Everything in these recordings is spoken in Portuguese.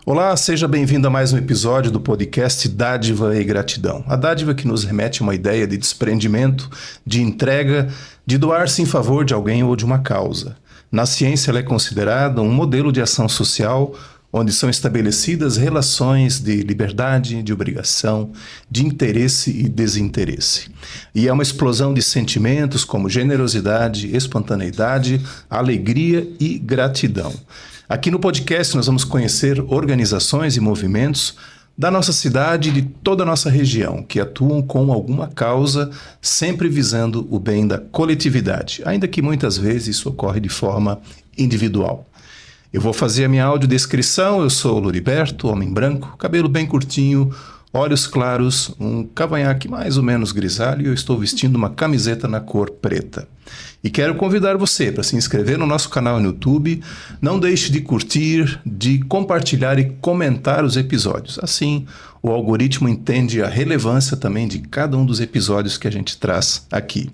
Olá, seja bem-vindo a mais um episódio do podcast Dádiva e Gratidão. A dádiva que nos remete a uma ideia de desprendimento, de entrega, de doar-se em favor de alguém ou de uma causa. Na ciência, ela é considerada um modelo de ação social onde são estabelecidas relações de liberdade, de obrigação, de interesse e desinteresse. E é uma explosão de sentimentos como generosidade, espontaneidade, alegria e gratidão. Aqui no podcast nós vamos conhecer organizações e movimentos da nossa cidade e de toda a nossa região, que atuam com alguma causa, sempre visando o bem da coletividade, ainda que muitas vezes isso ocorre de forma individual. Eu vou fazer a minha audiodescrição. Eu sou o Luriberto, homem branco, cabelo bem curtinho, olhos claros, um cavanhaque mais ou menos grisalho e eu estou vestindo uma camiseta na cor preta. E quero convidar você para se inscrever no nosso canal no YouTube. Não deixe de curtir, de compartilhar e comentar os episódios. Assim, o algoritmo entende a relevância também de cada um dos episódios que a gente traz aqui.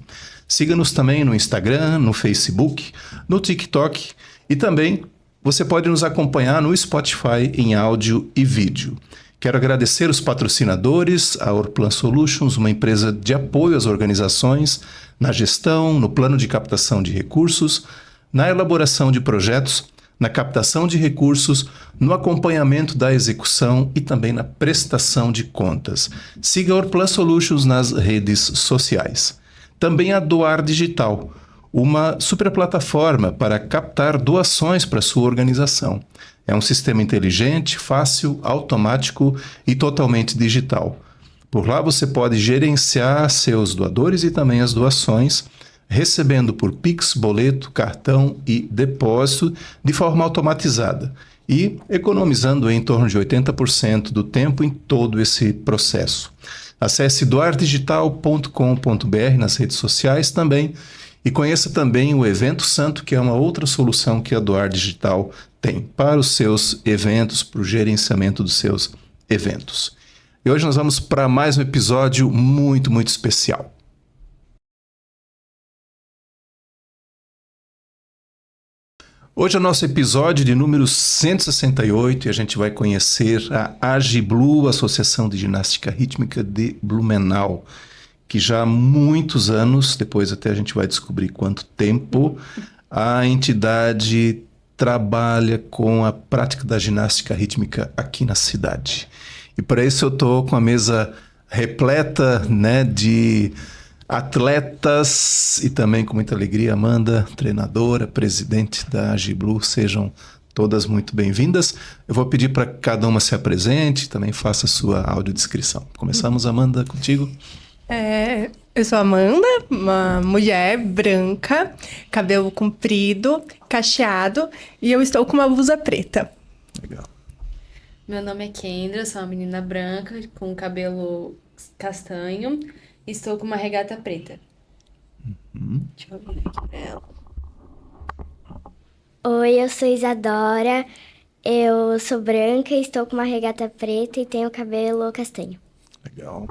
Siga-nos também no Instagram, no Facebook, no TikTok e também você pode nos acompanhar no Spotify em áudio e vídeo. Quero agradecer os patrocinadores, a Orplan Solutions, uma empresa de apoio às organizações, na gestão, no plano de captação de recursos, na elaboração de projetos, na captação de recursos, no acompanhamento da execução e também na prestação de contas. Siga a Orplan Solutions nas redes sociais. Também a Doar Digital, uma super plataforma para captar doações para sua organização. É um sistema inteligente, fácil, automático e totalmente digital. Por lá você pode gerenciar seus doadores e também as doações, recebendo por Pix, boleto, cartão e depósito de forma automatizada e economizando em torno de 80% do tempo em todo esse processo. Acesse doardigital.com.br nas redes sociais também. E conheça também o Evento Santo, que é uma outra solução que a Doar Digital tem para os seus eventos, para o gerenciamento dos seus eventos. E hoje nós vamos para mais um episódio muito, muito especial. Hoje é o nosso episódio de número 168 e a gente vai conhecer a AGIBLU, Associação de Ginástica Rítmica de Blumenau, que já há muitos anos, depois até a gente vai descobrir quanto tempo, a entidade trabalha com a prática da ginástica rítmica aqui na cidade. E para isso eu estou com a mesa repleta, né, de atletas e também com muita alegria, Amanda, treinadora, presidente da AGIBLU, sejam todas muito bem-vindas. Eu vou pedir para cada uma se apresente, também faça a sua audiodescrição. Começamos, Amanda, contigo. Eu sou a Amanda, uma mulher branca, cabelo comprido, cacheado, e eu estou com uma blusa preta. Legal. Meu nome é Kendra, eu sou uma menina branca com cabelo castanho e estou com uma regata preta. Deixa eu virar aqui pra ela. Oi, eu sou Isadora, eu sou branca, estou com uma regata preta e tenho cabelo castanho. Legal.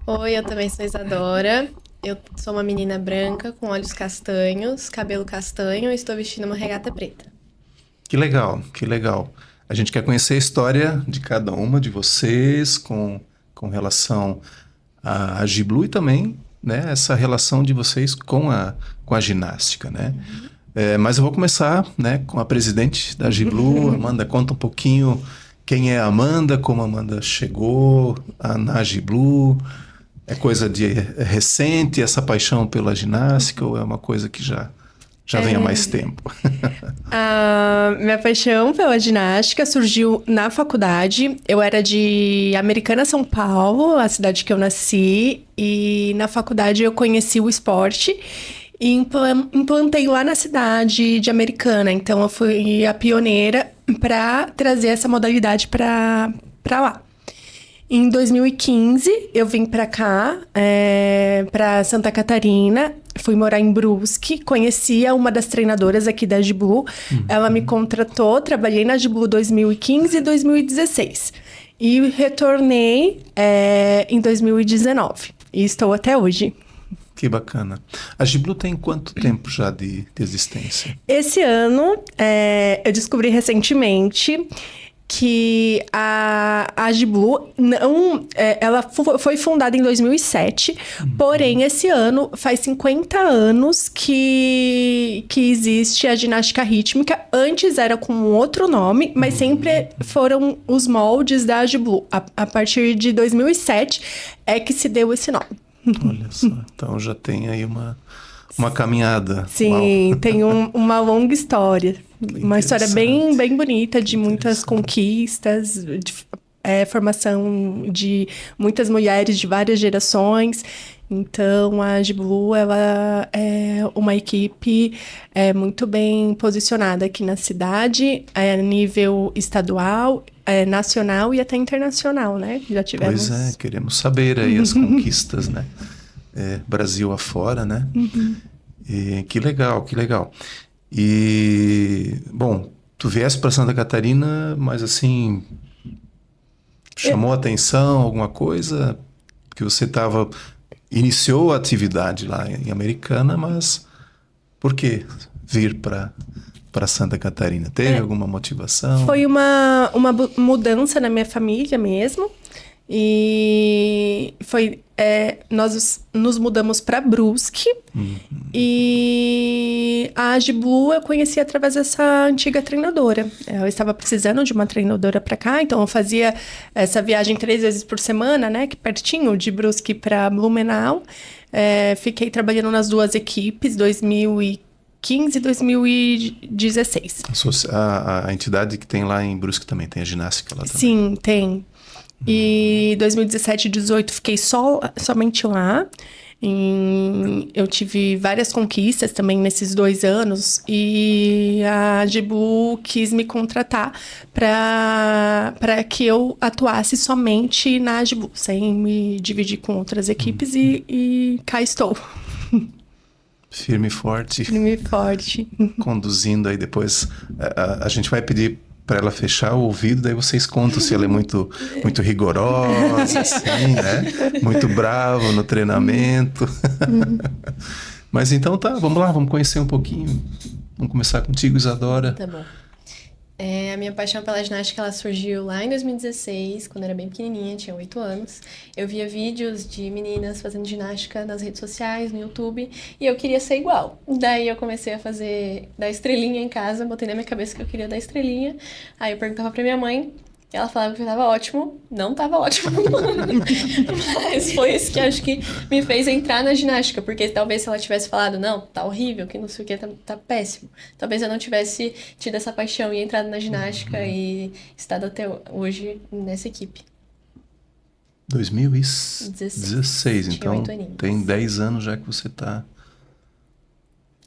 Oi, eu também sou Isadora, eu sou uma menina branca com olhos castanhos, cabelo castanho e estou vestindo uma regata preta. Que legal, que legal. A gente quer conhecer a história de cada uma de vocês com relação à AGIBLU e também, né, essa relação de vocês com a ginástica, né? Mas eu vou começar, né, com a presidente da AGIBLU. Amanda, conta um pouquinho quem é a Amanda, como a Amanda chegou na AGIBLU. É coisa de recente essa paixão pela ginástica ou é uma coisa que já vem há mais tempo? A minha paixão pela ginástica surgiu na faculdade. Eu era de Americana, São Paulo, a cidade que eu nasci. E na faculdade eu conheci o esporte e implantei lá na cidade de Americana. Então eu fui a pioneira para trazer essa modalidade para lá. Em 2015, eu vim para cá, para Santa Catarina, fui morar em Brusque, conhecia uma das treinadoras aqui da AGIBLU, ela me contratou, trabalhei na AGIBLU 2015 e 2016. E retornei em 2019, e estou até hoje. Que bacana. A AGIBLU tem quanto tempo já de existência? Esse ano, eu descobri recentemente. que a Agiblu não, ela foi fundada em 2007, porém esse ano faz 50 anos que existe a ginástica rítmica. Antes era com outro nome, mas sempre foram os moldes da Agiblu. A partir de 2007 é que se deu esse nome. Olha só, então já tem aí uma caminhada. Sim, Uau. tem uma longa história. Uma história Interessante. bem bonita, de muitas conquistas, de formação de muitas mulheres de várias gerações. Então, a Agiblu, ela é uma equipe muito bem posicionada aqui na cidade, a nível estadual, nacional e até internacional, né? Já tivemos... Pois é, queremos saber aí as conquistas, né? Brasil afora, né? E que legal, que legal. E, bom, tu viesse para Santa Catarina, mas assim, chamou a atenção alguma coisa? Que você iniciou a atividade lá em Americana, mas por que vir para Santa Catarina? Teve alguma motivação? Foi uma mudança na minha família mesmo. E nós nos mudamos para Brusque. E a Agiblu eu conheci através dessa antiga treinadora. Eu estava precisando de uma treinadora para cá, então eu fazia essa viagem 3 vezes por semana, né? Que pertinho, de Brusque para Blumenau. Fiquei trabalhando nas duas equipes, 2015 e 2016. A entidade que tem lá em Brusque também, tem a ginástica lá também. Sim, tem. E 2017 e 2018 fiquei somente lá. Eu tive várias conquistas também nesses 2 anos. E a Agiblu quis me contratar para que eu atuasse somente na Agiblu, sem me dividir com outras equipes. E cá estou. Firme e forte. Firme e forte. Conduzindo aí depois. A gente vai pedir para ela fechar o ouvido, daí vocês contam se ela é muito rigorosa, assim, né? Muito brava no treinamento. Mas então tá, vamos lá, vamos conhecer um pouquinho. Vamos começar contigo, Isadora. Tá bom. A minha paixão pela ginástica, ela surgiu lá em 2016, quando eu era bem pequenininha, tinha 8 anos. Eu via vídeos de meninas fazendo ginástica nas redes sociais, no YouTube, e eu queria ser igual. Daí eu comecei a dar estrelinha em casa, botei na minha cabeça que eu queria dar estrelinha. Aí eu perguntava pra minha mãe, ela falava que tava ótimo, não tava ótimo. Mas foi isso que acho que me fez entrar na ginástica, porque talvez se ela tivesse falado, não, tá horrível, que não sei o que, tá péssimo. Talvez eu não tivesse tido essa paixão e entrado na ginástica e estado até hoje nessa equipe. 2016, então Tinha 8 aninhos. tem 10 anos já que você tá...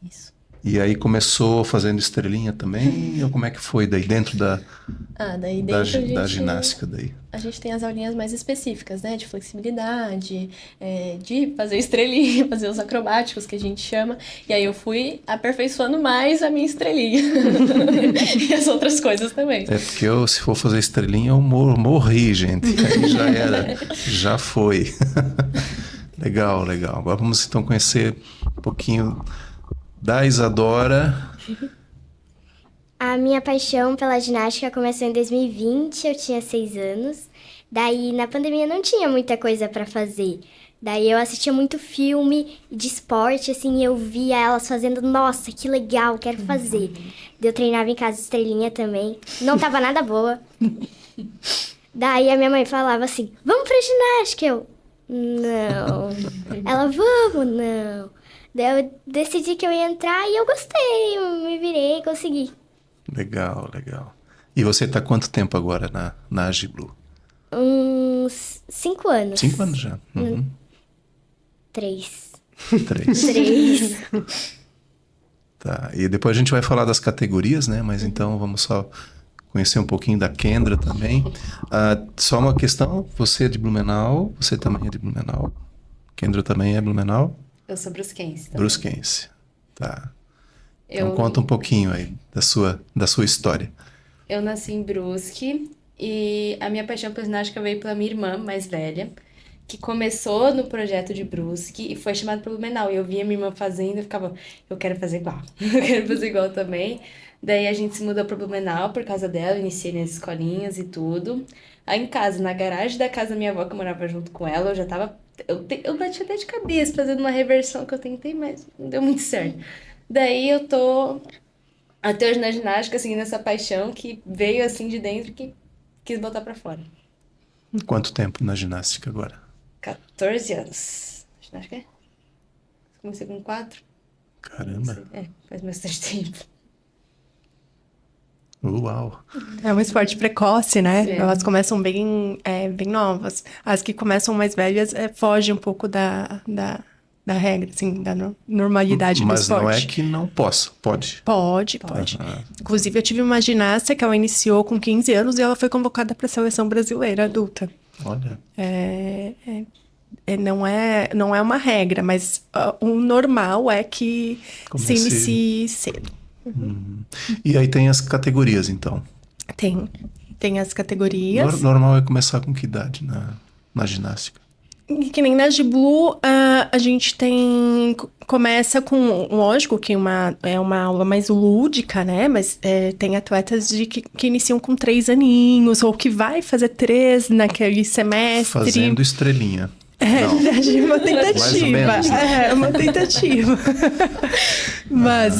Isso. E aí começou fazendo estrelinha também? Ou como é que foi daí dentro Daí da dentro da ginástica daí? A gente tem as aulinhas mais específicas, né? De flexibilidade, de fazer estrelinha, fazer os acrobáticos, que a gente chama. E aí eu fui aperfeiçoando mais a minha estrelinha. E as outras coisas também. Porque se for fazer estrelinha, eu morri, gente. Aí já era, já foi. Legal, legal. Agora vamos então conhecer um pouquinho da Isadora. A minha paixão pela ginástica começou em 2020, eu tinha 6 anos. Daí, na pandemia, não tinha muita coisa pra fazer. Daí, eu assistia muito filme de esporte, assim, eu via elas fazendo, nossa, que legal, quero fazer. Daí, eu treinava em casa estrelinha também. Não tava nada boa. Daí, a minha mãe falava assim, vamos pra ginástica. Eu, não. Ela, vamos, não. Daí, eu decidi que eu ia entrar e eu gostei, eu me virei, consegui. Legal, legal. E você está quanto tempo agora na Agiblu? Uns 5 anos. 5 anos já. Uhum. 3. 3. Tá. E depois a gente vai falar das categorias, né? Mas então vamos só conhecer um pouquinho da Kendra também. Só uma questão, você é de Blumenau, você também é de Blumenau. Kendra também é Blumenau? Eu sou brusquense também. Brusquense. Tá. Então conta um pouquinho aí da sua história. Eu nasci em Brusque e a minha paixão pela ginástica veio pela minha irmã mais velha, que começou no projeto de Brusque e foi chamada para Blumenau. E eu via minha irmã fazendo e ficava, eu quero fazer igual. Eu quero fazer igual também. Daí a gente se mudou pra Blumenau por causa dela, eu iniciei nas escolinhas e tudo. Aí em casa, na garagem da casa da minha avó, que eu morava junto com ela, eu já tava... Eu bati até de cabeça fazendo uma reversão que eu tentei, mas não deu muito certo. Daí eu tô até hoje na ginástica, seguindo essa paixão que veio assim de dentro que quis botar pra fora. Quanto tempo na ginástica agora? 14 anos. Ginástica é? Comecei com 4. Caramba. Faz bastante tempo. Uau. É um esporte precoce, né? Sim. Elas começam bem novas. As que começam mais velhas fogem um pouco da regra, assim, da normalidade do Mas esporte. não é que não possa, pode. Pode. Inclusive, eu tive uma ginasta que ela iniciou com 15 anos e ela foi convocada para a seleção brasileira adulta. Olha. Não é uma regra, mas o normal é que se Comece- inicie cedo. E aí tem as categorias, então. Tem as categorias. Normal é começar com que idade na ginástica? E que nem na Giblu, a gente começa com, lógico que é uma aula mais lúdica, né? Mas tem atletas que iniciam com 3 aninhos, ou que vai fazer 3 naquele semestre. Fazendo estrelinha. Não. Uma tentativa. Mais ou menos, né? É, uma tentativa. Mas,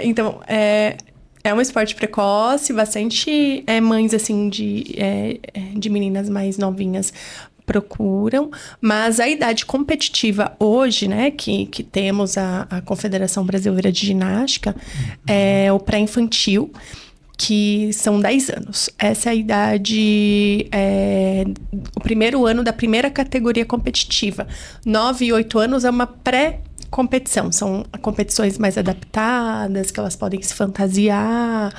então, é um esporte precoce, bastante mães, assim, de meninas mais novinhas procuram, mas a idade competitiva hoje, né, que temos a Confederação Brasileira de Ginástica, é o pré-infantil, que são 10 anos. Essa é a idade, o primeiro ano da primeira categoria competitiva. 9 e 8 anos é uma pré-competição. São competições mais adaptadas, que elas podem se fantasiar,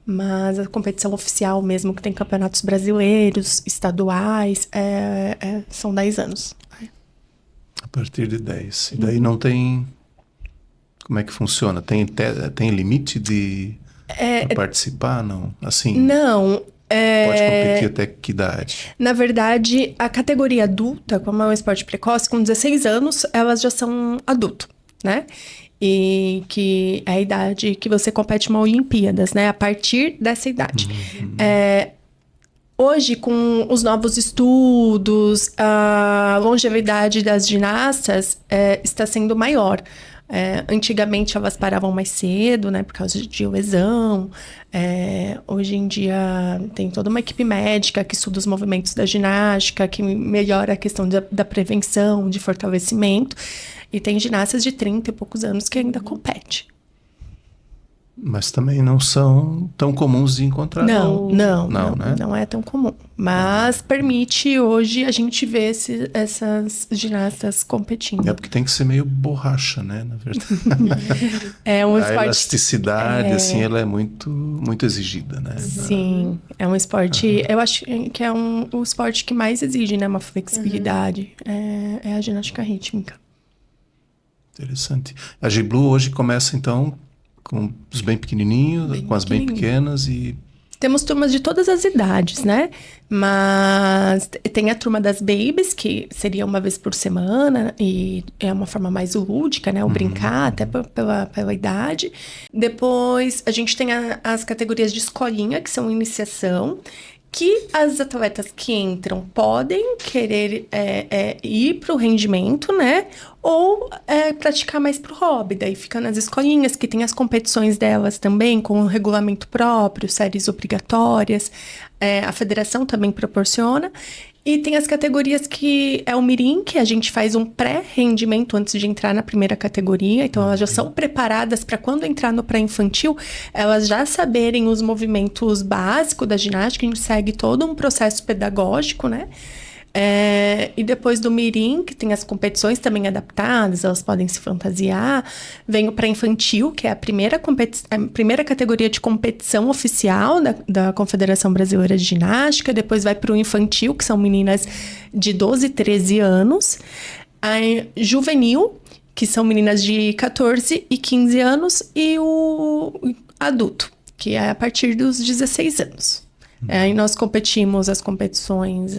mas a competição oficial mesmo, que tem campeonatos brasileiros, estaduais, são 10 anos. A partir de 10. E daí não tem... Como é que funciona? Tem limite pra participar? Não? Assim, Não. pode competir até que idade? Na verdade, a categoria adulta, como é um esporte precoce, com 16 anos, elas já são adulto, né? E que é a idade que você compete uma Olimpíadas, né? A partir dessa idade. Hoje, com os novos estudos, a longevidade das ginastas está sendo maior. Antigamente elas paravam mais cedo, né, por causa de lesão. Hoje em dia tem toda uma equipe médica que estuda os movimentos da ginástica, que melhora a questão da prevenção, de fortalecimento. E tem ginastas de 30 e poucos anos que ainda competem. Mas também não são tão comuns de encontrar. Não, né? não é tão comum. Mas permite hoje a gente ver essas ginastas competindo. É porque tem que ser meio borracha, né? Na verdade. É um A esporte. elasticidade, assim, ela é muito, muito exigida, né? Sim, é um esporte. Eu acho que é o esporte que mais exige, né? Uma flexibilidade. É a ginástica rítmica. Interessante. A Giblu hoje começa, então, com os bem pequenininhos, com as bem pequenas e... Temos turmas de todas as idades, né? Mas tem a turma das babies, que seria uma vez por semana, e é uma forma mais lúdica, né? O brincar, até pela idade. Depois, a gente tem as categorias de escolinha, que são iniciação, que as atletas que entram podem querer ir para o rendimento, né? Ou praticar mais pro hobby. Daí fica nas escolinhas, que tem as competições delas também, com um regulamento próprio, séries obrigatórias. A federação também proporciona. E tem as categorias que é o mirim, que a gente faz um pré-rendimento antes de entrar na primeira categoria. Então, elas já são preparadas para quando entrar no pré-infantil, elas já saberem os movimentos básicos da ginástica. A gente segue todo um processo pedagógico, né? E depois do mirim, que tem as competições também adaptadas, elas podem se fantasiar. Vem o pré-infantil, que é a primeira categoria de competição oficial da Confederação Brasileira de Ginástica. Depois vai para o infantil, que são meninas de 12 e 13 anos. A juvenil, que são meninas de 14 e 15 anos. E o adulto, que é a partir dos 16 anos. Aí nós competimos as competições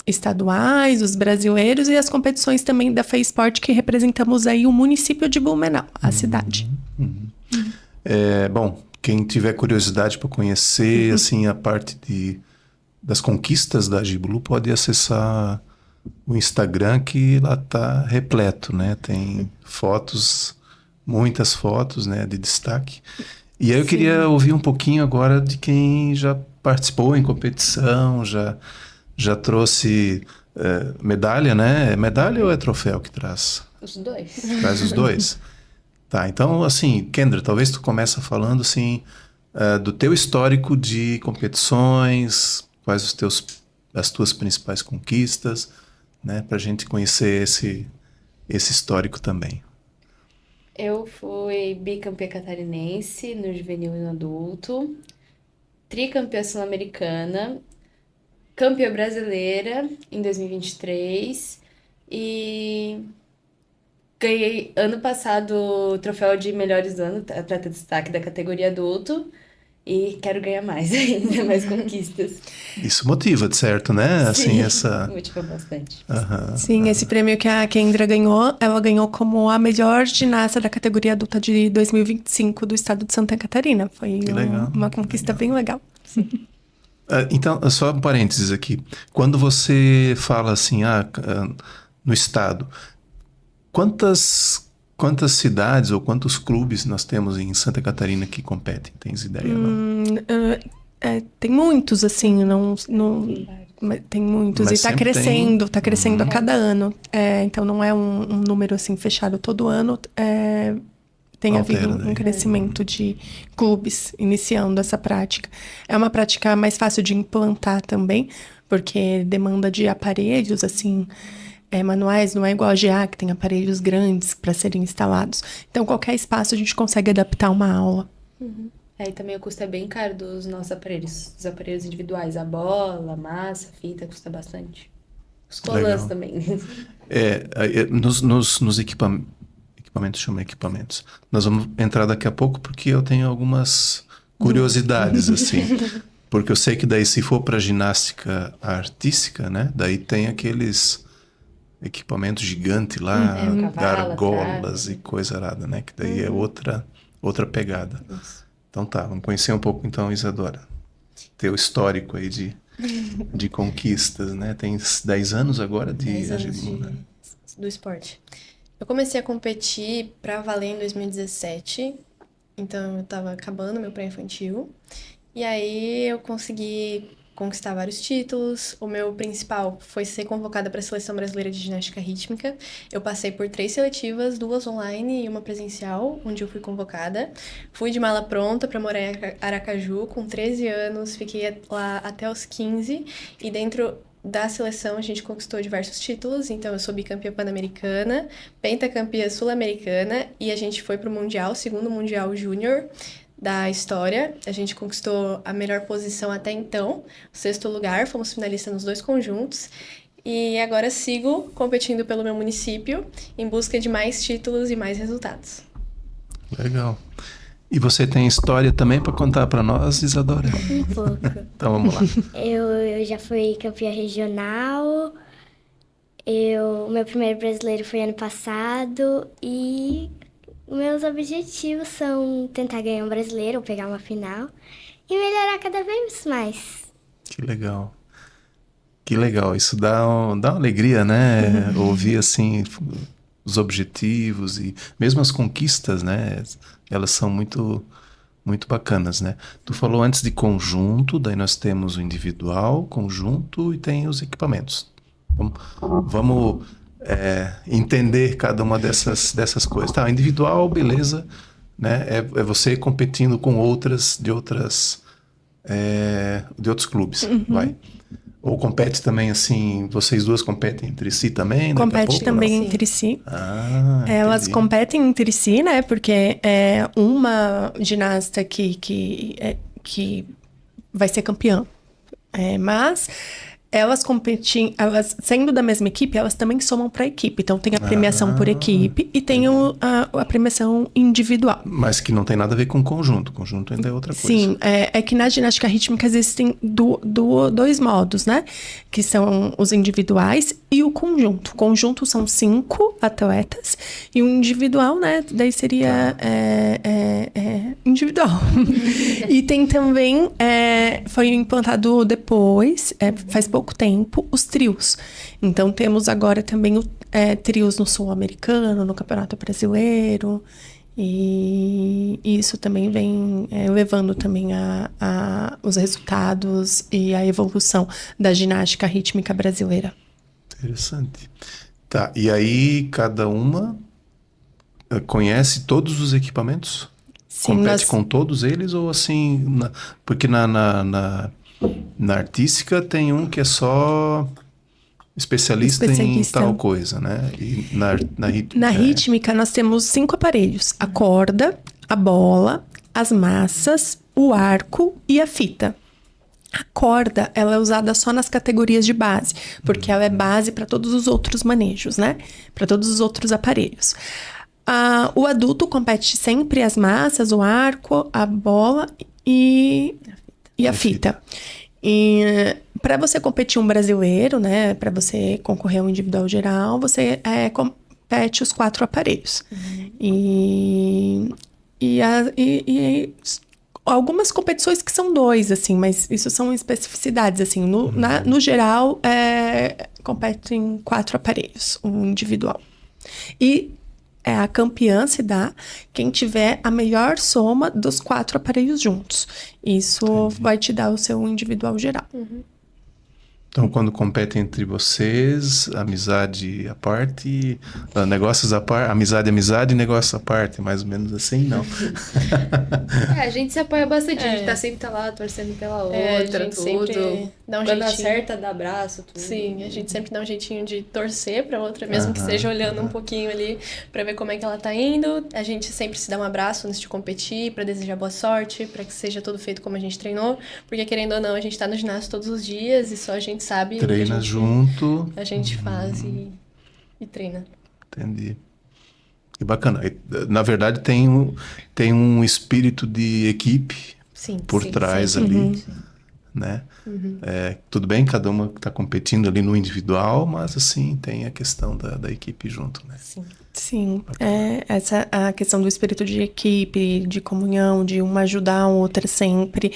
estaduais, os brasileiros e as competições também da FEISPORT, que representamos aí o município de Blumenau, a cidade. Bom, quem tiver curiosidade para conhecer assim, a parte das conquistas da Giblu pode acessar o Instagram, que lá tá repleto, né? Tem fotos, muitas fotos, né, de destaque. E aí eu queria ouvir um pouquinho agora de quem já participou em competição, já trouxe medalha, né? É medalha ou é troféu que traz? Os dois. Traz os dois? Tá, então assim, Kendra, talvez tu começa falando assim, do teu histórico de competições, quais as tuas principais conquistas, né? Pra gente conhecer esse histórico também. Eu fui bicampeã catarinense no juvenil e no adulto, tricampeã sul-americana, campeã brasileira em 2023 e ganhei ano passado o troféu de melhores do ano, atleta de destaque da categoria adulto. E quero ganhar mais ainda, mais conquistas. Isso motiva, de certo, né? Assim, Motiva bastante. Sim, esse prêmio que a Kendra ganhou, ela ganhou como a melhor ginasta da categoria adulta de 2025 do estado de Santa Catarina. Foi uma conquista bem legal. Então, só um parênteses aqui. Quando você fala assim, no estado, quantas cidades ou quantos clubes nós temos em Santa Catarina que competem? Tens ideia, não? Tem muitos, assim, tem muitos. Mas e tá sempre crescendo a cada ano. Então não é um número, assim, fechado todo ano. Tem havido um crescimento de clubes iniciando essa prática. É uma prática mais fácil de implantar também, porque demanda de aparelhos, assim... manuais, não é igual a GA, que tem aparelhos grandes para serem instalados. Então, qualquer espaço a gente consegue adaptar uma aula. Aí também o custo é bem caro dos nossos aparelhos, dos aparelhos individuais. A bola, a massa, a fita, custa bastante. Os colãs também. Nos equipamentos, chama equipamentos. Nós vamos entrar daqui a pouco porque eu tenho algumas curiosidades, assim. Porque eu sei que daí, se for para ginástica artística, né? Daí tem aqueles... equipamento gigante lá, gárgolas e coisa arada, né? Que daí é outra pegada. Isso. Então tá, vamos conhecer um pouco então, Isadora. Teu histórico aí de conquistas, né? Tem 10 anos agora de 10 anos Agiblu, né? do esporte. Eu comecei a competir pra valer em 2017, então eu tava acabando meu pré-infantil. E aí eu consegui conquistar vários títulos. O meu principal foi ser convocada para a Seleção Brasileira de Ginástica Rítmica. Eu passei por 3 seletivas, 2 online e uma presencial, onde eu fui convocada. Fui de mala pronta para morar em Aracaju com 13 anos, fiquei lá até os 15 e dentro da seleção a gente conquistou diversos títulos. Então eu sou bicampeã pan-americana, pentacampeã sul-americana e a gente foi para o Mundial, segundo Mundial Júnior da história. A gente conquistou a melhor posição até então, o 6º lugar, fomos finalistas nos 2 conjuntos. E agora sigo competindo pelo meu município em busca de mais títulos e mais resultados. Legal. E você tem história também para contar para nós, Isadora? Um pouco. Então vamos lá. Eu já fui campeã regional. O meu primeiro brasileiro foi ano passado e meus objetivos são tentar ganhar um brasileiro ou pegar uma final e melhorar cada vez mais. Que legal. Que legal. Isso dá uma alegria, né? Ouvir assim os objetivos e mesmo as conquistas, né? Elas são muito muito bacanas, né? Tu falou antes de conjunto, daí nós temos o individual, conjunto e tem os equipamentos. Vamos entender cada uma dessas coisas. Tá, individual, beleza, né? É você competindo com outros clubes, vai. Ou compete também assim, vocês duas competem entre si também? Compete também não? entre si. Elas entendi. Competem entre si, né? Porque é uma ginasta que vai ser campeã. Mas elas competiam, elas sendo da mesma equipe, elas também somam para a equipe. Então tem a premiação por equipe e tem a premiação individual. Mas que não tem nada a ver com conjunto. Conjunto ainda é outra coisa. Sim, é que na ginástica rítmica existem dois modos, né? Que são os individuais e o conjunto. O conjunto são 5 atletas e o individual, né? Daí seria individual. E tem também, foi implantado depois, faz pouco tempo, os trios. Então temos agora também trios no Sul-Americano, no Campeonato Brasileiro. E isso também vem levando também os resultados e a evolução da ginástica rítmica brasileira. Interessante. Tá, e aí cada uma conhece todos os equipamentos? Sim, compete com todos eles ou assim... porque na artística tem um que é só especialista em tal coisa, né? E na rítmica... Na rítmica nós temos 5 aparelhos. A corda, a bola, as massas, o arco e a fita. A corda, ela é usada só nas categorias de base, porque ela é base para todos os outros manejos, né? Para todos os outros aparelhos. O adulto compete sempre as massas, o arco, a bola e a fita. E para você competir um brasileiro, né? Para você concorrer ao individual geral, você compete os 4 aparelhos. E algumas competições que são 2, assim, mas isso são especificidades, assim. No geral, competem 4 aparelhos, um individual. E a campeã se dá quem tiver a melhor soma dos 4 aparelhos juntos. Isso vai te dar o seu individual geral. Então, quando competem entre vocês, amizade à parte, negócios à parte, amizade, negócios à parte, mais ou menos assim, não? A gente se apoia bastante, a gente sempre lá torcendo pela outra, a gente tudo. sempre dá um Quando jeitinho. acerta, dá abraço, tudo. Sim, a gente sempre dá um jeitinho de torcer pra outra, mesmo que seja olhando um pouquinho ali pra ver como é que ela tá indo. A gente sempre se dá um abraço antes de competir, pra desejar boa sorte, pra que seja tudo feito como a gente treinou. Porque, querendo ou não, a gente tá no ginásio todos os dias e só a gente sabe... Treina junto. A gente faz e treina. Entendi. Que bacana. Na verdade, tem um espírito de equipe Sim, por trás ali, né? Tudo bem, cada uma está competindo ali no individual, mas assim, tem a questão da equipe junto, né? Sim, essa a questão do espírito de equipe, de comunhão, de uma ajudar a outra sempre.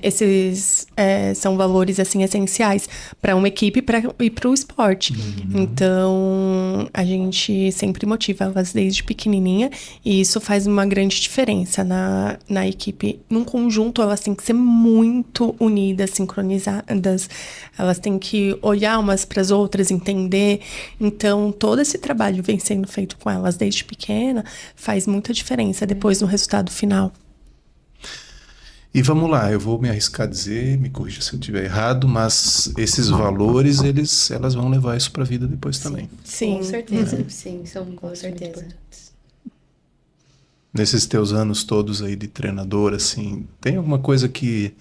Esses são valores assim essenciais para uma equipe e para o esporte. Então a gente sempre motiva elas desde pequenininha e isso faz uma grande diferença na equipe. Num conjunto elas têm que ser muito unidas, sincronizadas, elas têm que olhar umas para as outras, entender. Então todo esse trabalho vem sendo feito com elas desde pequena, faz muita diferença depois no resultado final. E vamos lá, eu vou me arriscar a dizer, me corrija se eu estiver errado, mas esses valores, elas vão levar isso para a vida depois também. Sim, com certeza. Sim, são com certeza. importantes. Nesses teus anos todos aí de treinador, assim, tem alguma coisa que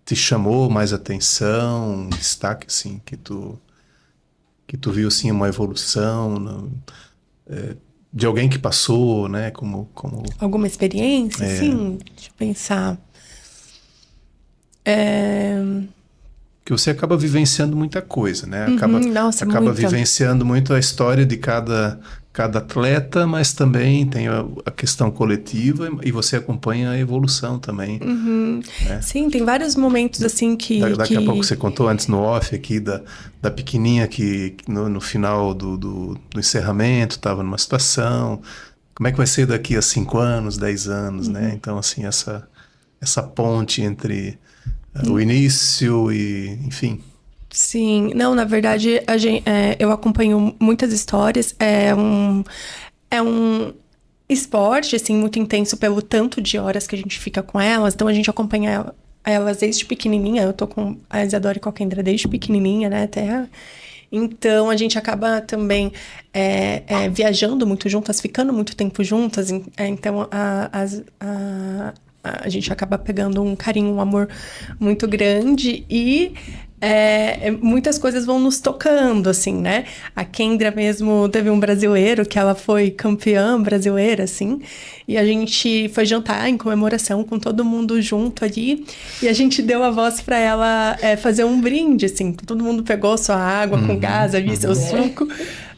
te chamou mais atenção, um destaque, assim, que tu viu, assim, uma evolução, de alguém que passou, né, como... Alguma experiência, sim? Deixa eu pensar. Que você acaba vivenciando muita coisa, né? Acaba muita. vivenciando muito a história de cada atleta, mas também tem a questão coletiva e você acompanha a evolução também. Né? Sim, tem vários momentos assim que... Daqui a pouco você contou antes no off aqui da pequenininha que no final do encerramento estava numa situação. Como é que vai ser daqui a 5 anos, 10 anos, né? Então, assim, essa ponte entre o início e, enfim... Sim, não, na verdade, eu acompanho muitas histórias. É um esporte, assim, muito intenso pelo tanto de horas que a gente fica com elas. Então, a gente acompanha elas desde pequenininha. Eu tô com a Isadora e com a Kendra desde pequenininha, né, até... Então, a gente acaba também viajando muito juntas, ficando muito tempo juntas. Então, a gente acaba pegando um carinho, um amor muito grande e muitas coisas vão nos tocando, assim, né? A Kendra mesmo teve um brasileiro que ela foi campeã brasileira, assim, e a gente foi jantar em comemoração com todo mundo junto ali, e a gente deu a voz pra ela fazer um brinde, assim, todo mundo pegou sua água com gás ali, seu suco.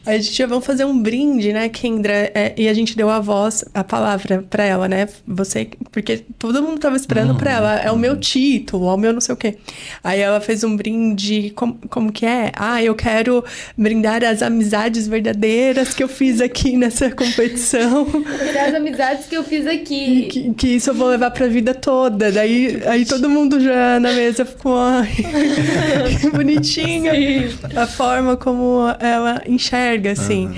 A gente vamos fazer um brinde, né, Kendra? E a gente deu a voz, a palavra pra ela, né? Você, porque todo mundo tava esperando pra ela. É o meu título, é o meu não sei o quê. Aí ela fez um brinde, como que é? Eu quero brindar as amizades verdadeiras que eu fiz aqui nessa competição. As amizades que eu fiz aqui. Que isso eu vou levar pra vida toda. Aí todo mundo já na mesa ficou, ai, que bonitinha. A forma como ela enxerga, assim.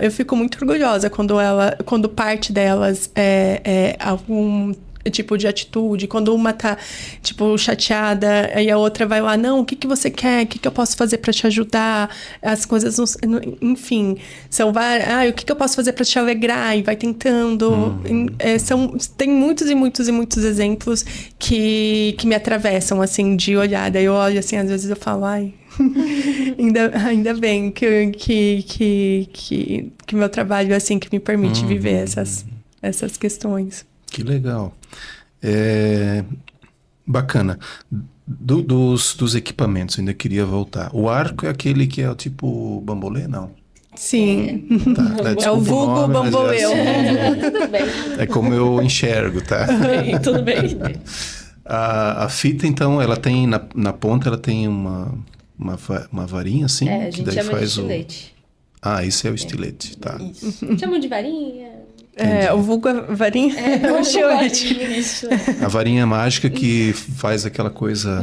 Eu fico muito orgulhosa quando parte delas é algum tipo de atitude, quando uma tá, tipo, chateada, aí a outra vai lá, não, o que você quer? O que eu posso fazer pra te ajudar? As coisas, enfim, são várias, o que eu posso fazer pra te alegrar? E vai tentando. Tem muitos e muitos e muitos exemplos que me atravessam, assim, de olhar. Daí eu olho, assim, às vezes eu falo, ai... ainda bem que meu trabalho é assim que me permite viver essas questões. Que legal. Bacana. Dos equipamentos, ainda queria voltar. O arco é aquele que é tipo bambolê, não? Sim. Tá, é o vulgo bambolê. Tudo bem. É como eu enxergo, tá? Tudo bem. A fita, então, ela tem na ponta, ela tem uma varinha, assim? A que gente daí chama de faz estilete. Esse é o estilete, tá. Isso. Chamam de varinha. O vulgo é varinha. É um estilete. A varinha mágica que faz aquela coisa...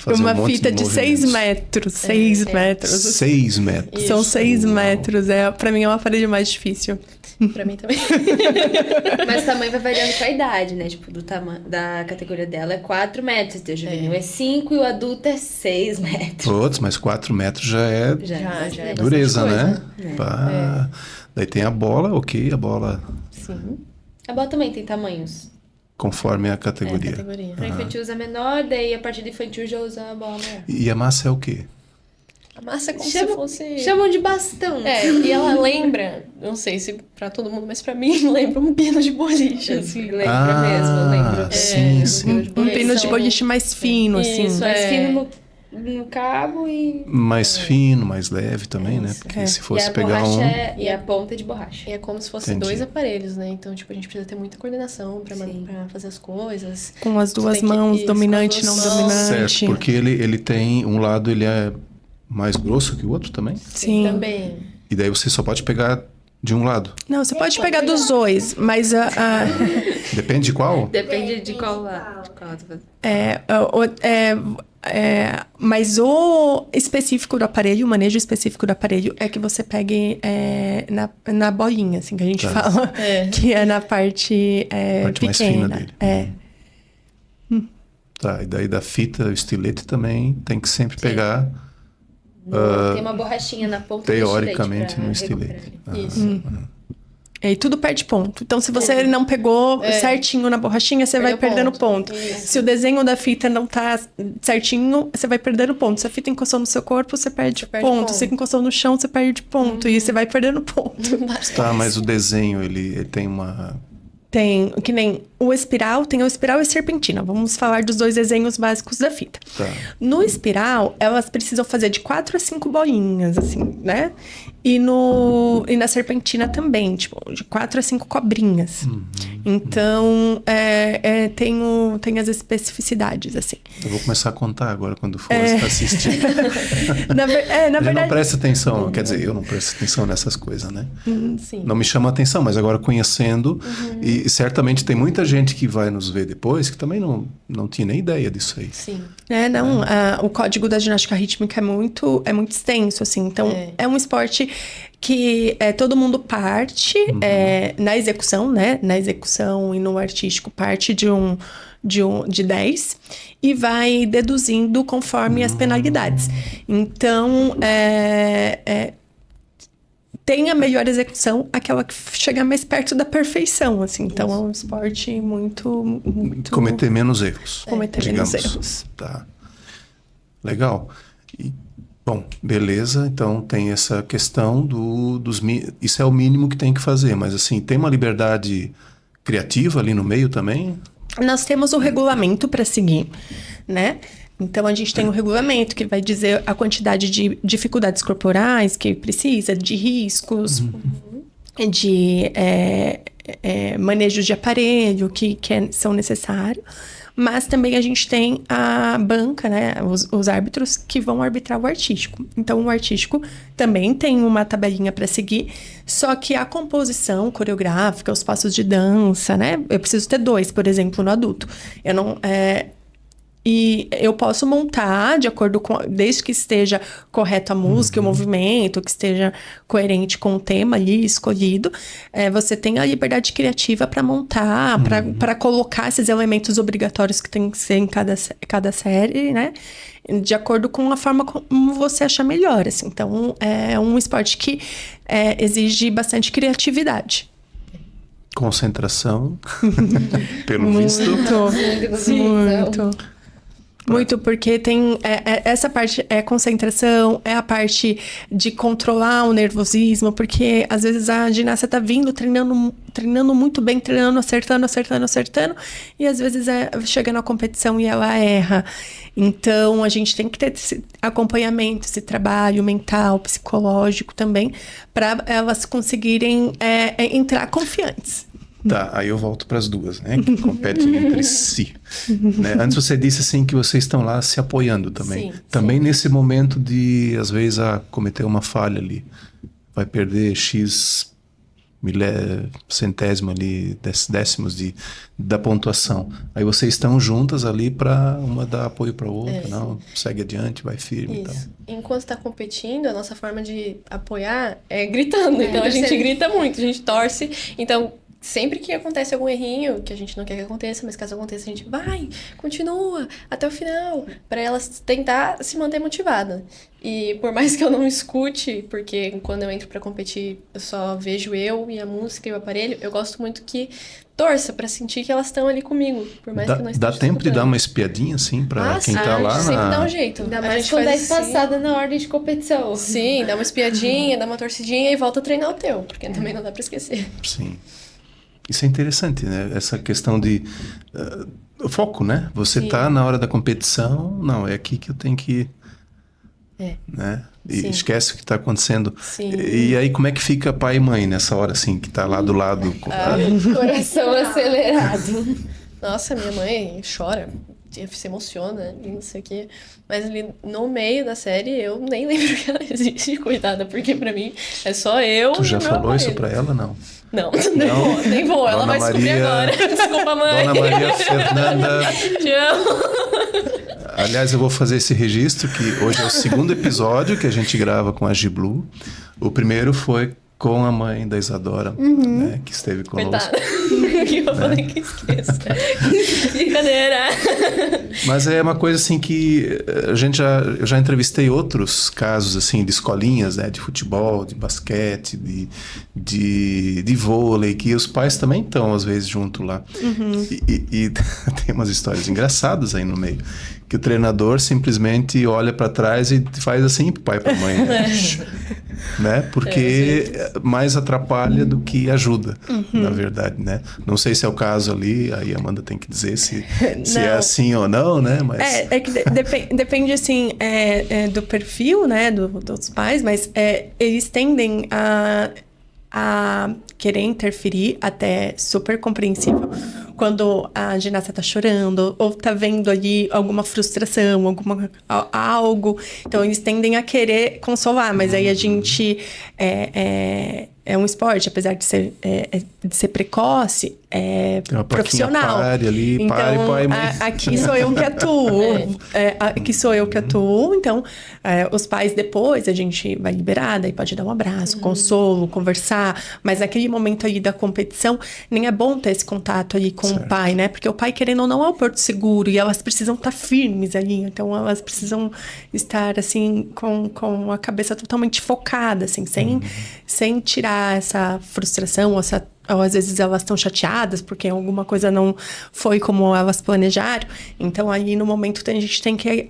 fazer Uma um monte fita de 6 metros. 6 metros. 6 metros. São 6 metros. Pra mim é uma parede mais difícil. Pra mim também. Mas o tamanho vai variando com a idade, né? Tipo, do tamanho da categoria dela é 4 metros. O juvenil é 5 e o adulto é 6 metros. Outros, mas 4 metros já é Já é dureza, bastante né? Pá. Daí tem a bola, ok, a bola Sim. A bola também tem tamanhos. conforme a categoria. Pra infantil usa menor, daí a partir do infantil já usa a bola maior. E a massa é o quê? A massa é como se fosse... Chamam de bastão. E ela lembra, não sei se pra todo mundo, mas pra mim lembra um pino de boliche, assim. Lembra mesmo, lembra. Sim. Um pino de boliche mais fino, assim. Isso, mais fino no cabo e... Mais fino, mais leve também, né? Porque se fosse pegar um... E a ponta é de borracha. E é como se fosse Entendi. 2 aparelhos, né? Então, tipo, a gente precisa ter muita coordenação pra fazer as coisas. Com as duas Tem que- mãos, isso, dominante, com não as duas mãos. dominante. Certo, porque ele tem... Um lado ele é mais grosso que o outro também. Sim. Também. E daí você só pode pegar de um lado. Não, você pode pegar dos dois, mas Depende de qual? Depende de qual lado. mas o específico do aparelho, o manejo específico do aparelho é que você pegue na bolinha, assim, que a gente fala, que é na parte, Parte mais pequena. fina dele. Tá, e daí da fita, o estilete também tem que sempre pegar... Tem uma borrachinha na ponta teoricamente do no estilete. estilete. Isso. E tudo perde ponto. Então, se você não pegou certinho na borrachinha, você vai Perdeu perdendo ponto. ponto. Isso. Se o desenho da fita não tá certinho, você vai perdendo ponto. Se a fita encostou no seu corpo, você perde ponto. Se encostou no chão, você perde ponto. E você vai perdendo ponto. Tá, mas o desenho, ele tem uma... Tem, que nem o espiral, tem o espiral e a serpentina. Vamos falar dos 2 desenhos básicos da fita. Tá. No espiral, elas precisam fazer de 4 a 5 bolinhas, assim, né? E na serpentina também, tipo, de 4 a 5 cobrinhas. Então, tem as especificidades, assim. Eu vou começar a contar agora quando for assistir. Na A gente não verdade... presta atenção, quer dizer, eu não presto atenção nessas coisas, né? Sim. Não me chama a atenção, mas agora conhecendo, e certamente tem muita gente que vai nos ver depois que também não tinha nem ideia disso aí. Sim. O código da ginástica rítmica é muito extenso, assim. Então, é um esporte que todo mundo parte na execução, né? Na execução e no artístico parte de 10 e vai deduzindo conforme as penalidades. Então, tem a melhor execução, aquela que chega mais perto da perfeição, assim. Então, é um esporte muito... Cometer menos erros. Cometer menos erros. Tá. Legal. E, bom, beleza. Então, tem essa questão isso é o mínimo que tem que fazer. Mas, assim, tem uma liberdade criativa ali no meio também? Nós temos o regulamento para seguir, né? Então, a gente tem um regulamento que vai dizer a quantidade de dificuldades corporais que precisa, de riscos, de manejo de aparelho que são necessários. Mas também a gente tem a banca, né? Os árbitros que vão arbitrar o artístico. Então, o artístico também tem uma tabelinha para seguir, só que a composição coreográfica, os passos de dança, né? Eu preciso ter 2, por exemplo, no adulto. Eu não... E eu posso montar de acordo com... Desde que esteja correto a música, o movimento, que esteja coerente com o tema ali escolhido. Você tem a liberdade criativa para montar, para colocar esses elementos obrigatórios que tem que ser em cada série, né? De acordo com a forma como você achar melhor, assim. Então, é um esporte que exige bastante criatividade. Concentração, pelo visto. Muito, porque tem essa parte concentração, é a parte de controlar o nervosismo, porque às vezes a ginasta tá vindo treinando muito bem, treinando, acertando, e às vezes chega na competição e ela erra. Então, a gente tem que ter esse acompanhamento, esse trabalho mental, psicológico também, para elas conseguirem entrar confiantes. Tá, aí eu volto para as duas, né? Que competem entre si. Né? Antes você disse assim que vocês estão lá se apoiando também. Sim, também nesse momento de, às vezes, cometer uma falha ali. Vai perder X centésimo ali, décimos da pontuação. Aí vocês estão juntas ali para uma dar apoio para a outra, não? Segue adiante, vai firme. Isso. Então. Enquanto está competindo, a nossa forma de apoiar é gritando. Então, a gente grita muito, a gente torce. Então... Sempre que acontece algum errinho, que a gente não quer que aconteça, mas caso aconteça, a gente vai, continua, até o final, para elas tentar se manter motivada. E por mais que eu não escute, porque quando eu entro para competir, eu só vejo eu e a música e o aparelho, eu gosto muito que torça para sentir que elas estão ali comigo, por mais que eu não esteja Dá tempo escutando. de dar uma espiadinha, assim, para quem tá lá? Sempre dá um jeito. Ainda A mais gente quando é faz assim. espaçada na ordem de competição. Sim, dá uma espiadinha, dá uma torcidinha e volta a treinar o teu, porque também não dá para esquecer. Sim. Isso é interessante, né? Essa questão de foco, né? Você tá na hora da competição, não, é aqui que eu tenho que... Né? E esquece o que tá acontecendo. Sim. E aí, como é que fica pai e mãe nessa hora, assim, que tá lá do lado? Coração acelerado. Nossa, minha mãe chora, se emociona, não sei o quê. Mas ali no meio da série, eu nem lembro que ela existe, coitada, porque pra mim é só eu. Tu já e meu falou isso aparelho. pra ela, não? Não, nem vou. Ela Dona vai descobrir Maria- agora. Desculpa, mãe. Dona Maria Fernanda... Te amo. Aliás, eu vou fazer esse registro, que hoje é o 2º episódio que a gente grava com a G-Blue. O primeiro foi com a mãe da Isadora, né, que esteve conosco. Coitada. Que eu falei que esqueça. Brincadeira. Mas é uma coisa assim que eu já entrevistei outros casos assim de escolinhas, né, de futebol, de basquete, de vôlei, que os pais também estão às vezes junto lá. E tem umas histórias engraçadas aí no meio, que o treinador simplesmente olha para trás e faz assim pro pai e pra mãe, né? Porque mais atrapalha do que ajuda, na verdade, né? Não sei se é o caso ali, aí a Amanda tem que dizer se é assim ou não, né? Mas... É que depende, assim, do perfil, né, dos pais, mas eles tendem a querer interferir, até super compreensível, quando a ginasta tá chorando, ou tá vendo ali alguma frustração, algo. Então, eles tendem a querer consolar, mas aí a gente é um esporte, apesar de ser precoce, é Tem uma plaquinha, profissional. pare ali, Então, pai, mãe. aqui sou eu que atuo. Aqui sou eu que atuo. Então, os pais depois a gente vai liberar, daí pode dar um abraço, consolo, conversar. Mas naquele momento aí da competição, nem é bom ter esse contato ali com o pai, né? Porque o pai, querendo ou não, é o porto seguro. E elas precisam estar firmes ali. Então, elas precisam estar, assim, com a cabeça totalmente focada, assim, sem tirar essa frustração, ou às vezes elas estão chateadas porque alguma coisa não foi como elas planejaram. Então, aí no momento a gente tem que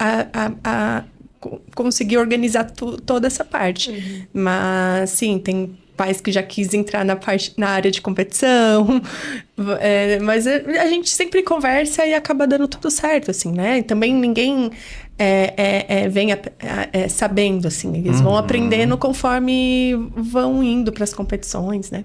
conseguir organizar toda essa parte. Mas, sim, tem pais que já quis entrar na área de competição, mas a gente sempre conversa e acaba dando tudo certo, assim, né? E também ninguém vem sabendo, assim, eles vão aprendendo conforme vão indo para as competições, né?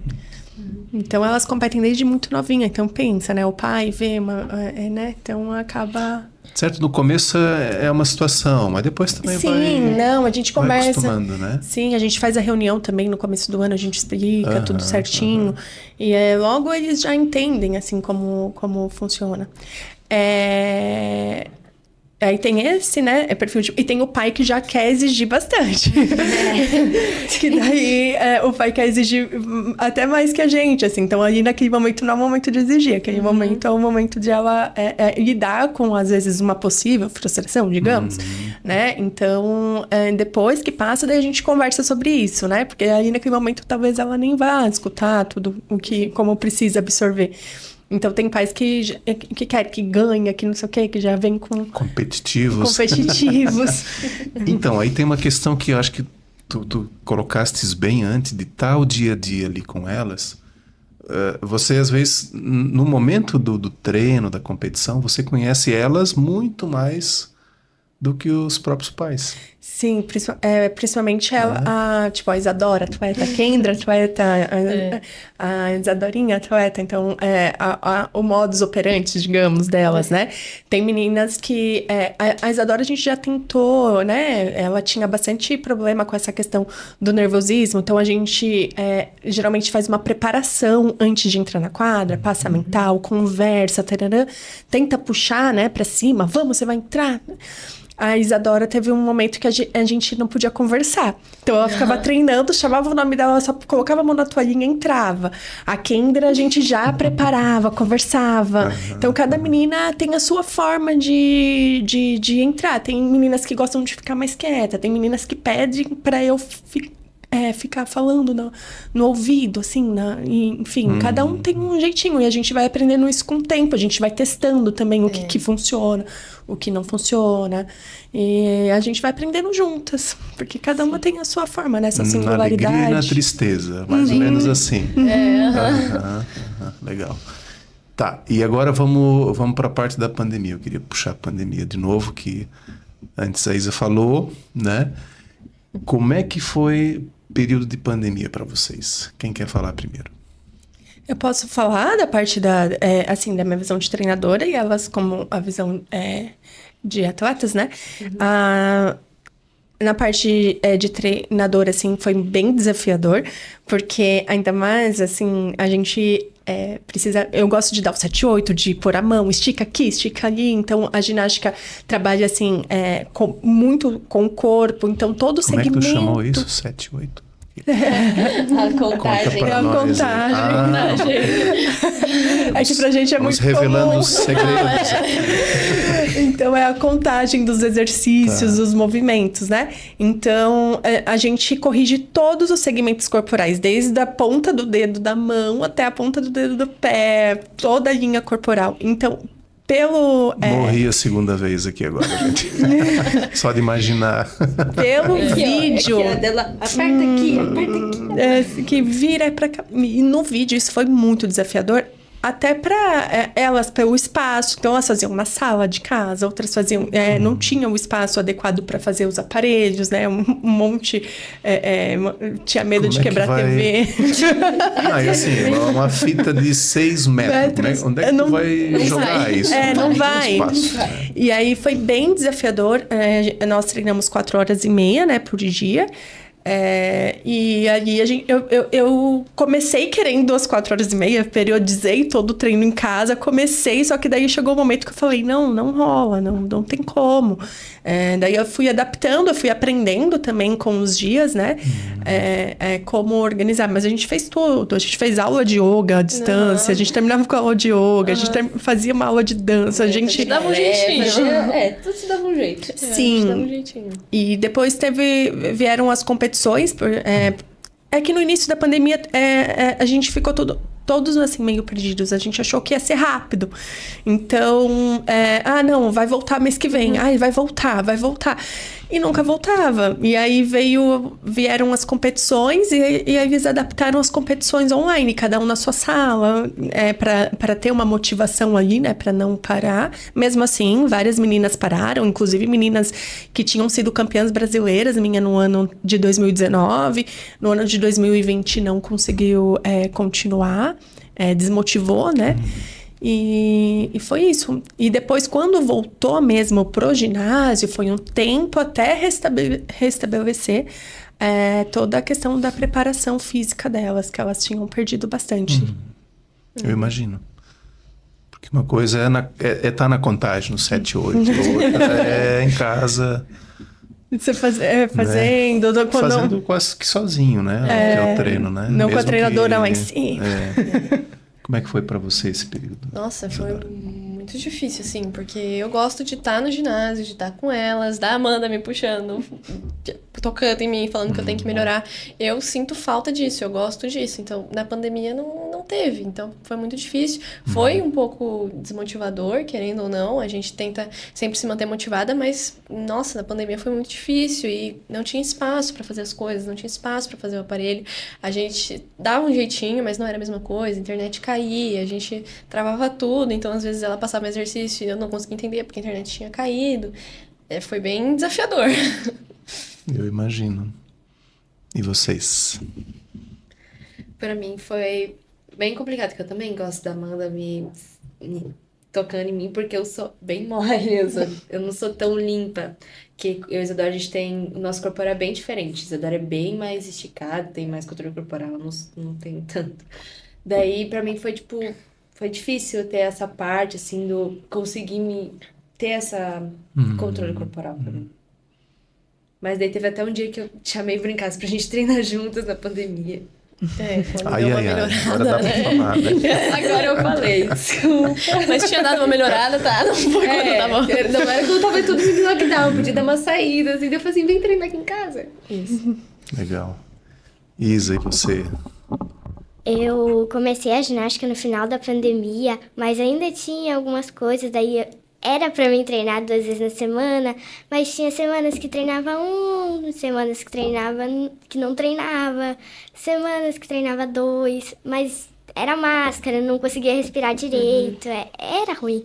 Então, elas competem desde muito novinha. Então, pensa, né? O pai vê, né? Então, acaba... Certo, no começo é uma situação, mas depois também a gente conversa. Acostumando, né? Sim, a gente faz a reunião também no começo do ano, a gente explica tudo certinho. E logo eles já entendem, assim, como funciona. Aí tem esse, né? Perfil e tem o pai que já quer exigir bastante. Que daí o pai quer exigir até mais que a gente, assim. Então, ali naquele momento não é o momento de exigir. Aquele momento é o momento de ela lidar com, às vezes, uma possível frustração, digamos. Né? Então, depois que passa, daí a gente conversa sobre isso, né? Porque ali naquele momento talvez ela nem vá escutar tudo como precisa absorver. Então, tem pais que querem, que ganha, que não sei o quê, que já vem com... Competitivos. Então, aí tem uma questão que eu acho que tu colocastes bem antes de estar o dia a dia ali com elas. Você, às vezes, no momento do treino, da competição, você conhece elas muito mais do que os próprios pais. Sim, principalmente ela, tipo, a Isadora, atleta, a Kendra, atleta, a Isadorinha, atleta. Então, o modus operandi, digamos, delas, né? Tem meninas que... a Isadora a gente já tentou, né? Ela tinha bastante problema com essa questão do nervosismo. Então, a gente geralmente faz uma preparação antes de entrar na quadra, passa mental, conversa, tarará, tenta puxar, né, pra cima. Vamos, você vai entrar. A Isadora teve um momento que a gente não podia conversar. Então, ela ficava treinando, chamava o nome dela, ela só colocava a mão na toalhinha e entrava. A Kendra, a gente já preparava, conversava. Então, cada menina tem a sua forma de entrar. Tem meninas que gostam de ficar mais quieta. Tem meninas que pedem pra eu ficar falando no ouvido, assim, enfim, cada um tem um jeitinho, e a gente vai aprendendo isso com o tempo, a gente vai testando também o que funciona, o que não funciona, e a gente vai aprendendo juntas, porque cada uma tem a sua forma, né, essa singularidade. Na alegria e na tristeza, mais ou menos assim. Legal. Tá, e agora vamos para a parte da pandemia. Eu queria puxar a pandemia de novo, que antes a Isa falou, né? Como é que foi o período de pandemia para vocês? Quem quer falar primeiro? Eu posso falar da parte da minha visão de treinadora e elas como a visão de atletas, né? Na parte de treinadora, assim, foi bem desafiador, porque ainda mais, assim, a gente precisa... Eu gosto de dar o 7-8, de pôr a mão, estica aqui, estica ali. Então, a ginástica trabalha, assim, muito com o corpo. Então, todo o segmento... Como é que tu chamou isso, 7-8? A contagem. É a contagem. É que pra gente é muito comum. Revelando os segredos. Então, é a contagem dos exercícios, dos movimentos, né? Então, a gente corrige todos os segmentos corporais, desde a ponta do dedo da mão até a ponta do dedo do pé, toda a linha corporal. Então, Morri a segunda vez aqui agora, gente. Só de imaginar. Pelo vídeo. Aperta aqui. Que vira pra cá. E no vídeo isso foi muito desafiador. Até para elas, pelo espaço. Então, elas faziam na sala de casa, outras faziam... não tinham o espaço adequado para fazer os aparelhos, né? Um monte... tinha medo de quebrar a TV. E assim, uma fita de 6 metros. Onde é que tu vai jogar isso? Não vai. E aí, foi bem desafiador. Nós treinamos 4 horas e meia, né, por dia. E aí eu comecei querendo às 4h30, periodizei todo o treino em casa, comecei, só que daí chegou o momento que eu falei, não rola, não tem como. Daí eu fui adaptando, eu fui aprendendo também com os dias, né? Como organizar. Mas a gente fez tudo, a gente fez aula de yoga à distância, a gente terminava com a aula de yoga, a gente fazia uma aula de dança, a gente... Dava um jeitinho. Tudo se dava um jeito. Sim. Dava um jeitinho. E depois vieram as competições. É que no início da pandemia a gente ficou todos assim meio perdidos. A gente achou que ia ser rápido. Então, não, vai voltar mês que vem. Ai, vai voltar. E nunca voltava. E aí vieram as competições e aí eles adaptaram as competições online, cada um na sua sala, para ter uma motivação ali, né, para não parar. Mesmo assim, várias meninas pararam, inclusive meninas que tinham sido campeãs brasileiras, minha no ano de 2019, no ano de 2020 não conseguiu continuar, desmotivou, né? E foi isso. E depois, quando voltou mesmo pro ginásio, foi um tempo até restabelecer toda a questão da preparação física delas, que elas tinham perdido bastante. Eu imagino. Porque uma coisa é estar na contagem, no 7-8, outra é em casa... Você fazendo... Né? Fazendo quase que sozinho, né? Que é o treino, né? Não mesmo com a treinadora lá em cima. Como é que foi pra você esse período? Nossa, foi muito difícil, assim, porque eu gosto de estar no ginásio, de estar com elas, da Amanda me puxando, tocando em mim, falando que eu tenho que melhorar. Eu sinto falta disso, eu gosto disso. Então, na pandemia não teve, então foi muito difícil. Foi um pouco desmotivador, querendo ou não, a gente tenta sempre se manter motivada, mas, nossa, na pandemia foi muito difícil e não tinha espaço pra fazer as coisas, não tinha espaço pra fazer o aparelho. A gente dava um jeitinho, mas não era a mesma coisa, a internet caía, a gente travava tudo, então às vezes ela passava exercício e eu não conseguia entender porque a internet tinha caído. Foi bem desafiador. Eu imagino. E vocês? Pra mim foi bem complicado, porque eu também gosto da Amanda me tocando em mim, porque eu sou bem mole, eu não sou tão limpa. Que eu e a Isadora, a gente tem... O nosso corpo é bem diferente. A Isadora é bem mais esticado, tem mais controle corporal, eu não tenho tanto. Daí, pra mim, foi difícil ter essa parte, assim, do conseguir ter essa controle corporal pra mim. Mas daí teve até um dia que eu te chamei pra brincar pra gente treinar juntas na pandemia. Quando deu uma melhorada, agora dá pra falar, né? Agora eu falei, desculpa. Mas tinha dado uma melhorada, tá? Não foi quando eu tava... Não era quando tava tudo em lockdown, podia dar uma saída, assim, daí eu falei assim, vem treinar aqui em casa. Isso. Legal. Isa, e você? Eu comecei a ginástica no final da pandemia, mas ainda tinha algumas coisas, daí era pra mim treinar 2 vezes na semana, mas tinha semanas que treinava semanas que não treinava, semanas que treinava 2, mas era máscara, não conseguia respirar direito, era ruim.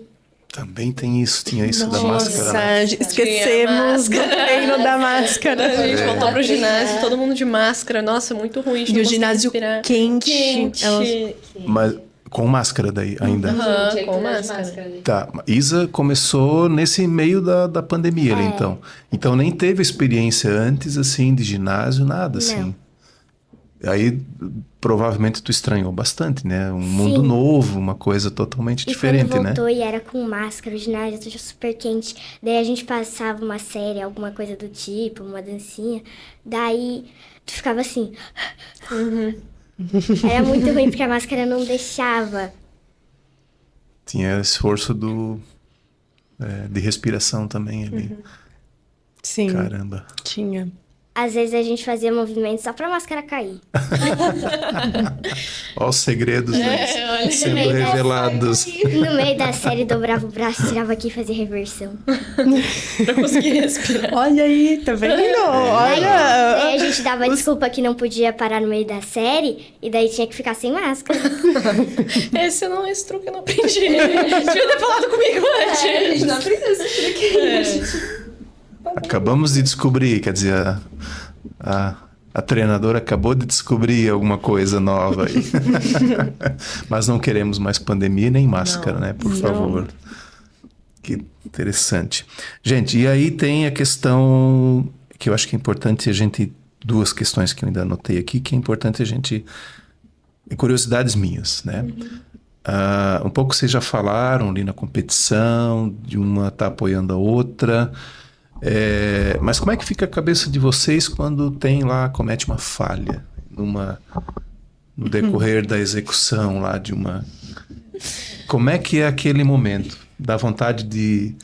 Também tinha isso da máscara. Nossa, esquecemos do treino da máscara. A gente voltou pro ginásio, todo mundo de máscara. Nossa, muito ruim. E o ginásio quente. Mas com máscara daí ainda. Com máscara. Tá, Isa começou nesse meio da pandemia ali, então. Então nem teve experiência antes, assim, de ginásio, nada, assim. Aí, provavelmente, tu estranhou bastante, né? Um mundo novo, uma coisa totalmente diferente, quando né? voltou e era com máscara, o ginásio estava super quente. Daí a gente passava uma série, alguma coisa do tipo, uma dancinha. Daí, tu ficava assim... Era muito ruim, porque a máscara não deixava. Tinha esforço de respiração também ali. Sim. Caramba. Tinha. Às vezes a gente fazia movimentos só pra máscara cair. Olha os segredos sendo revelados. No meio da série, dobrava o braço, tirava aqui e fazia reversão. Pra conseguir respirar. Olha aí, tá vendo? Olha! Daí a gente dava desculpa que não podia parar no meio da série, e daí tinha que ficar sem máscara. Esse truque eu não aprendi. Devia ter falado comigo antes. A gente não aprendeu esse truque. Acabamos de descobrir, quer dizer, a treinadora acabou de descobrir alguma coisa nova aí. Mas não queremos mais pandemia nem máscara, né? Por favor. Que interessante. Gente, e aí tem a questão que eu acho que é importante a gente duas questões que eu ainda anotei aqui, que é importante a gente... Curiosidades minhas, né? Um pouco vocês já falaram ali na competição, de uma tá apoiando a outra, mas como é que fica a cabeça de vocês quando comete uma falha no decorrer da execução lá de uma... Como é que é aquele momento? Dá vontade de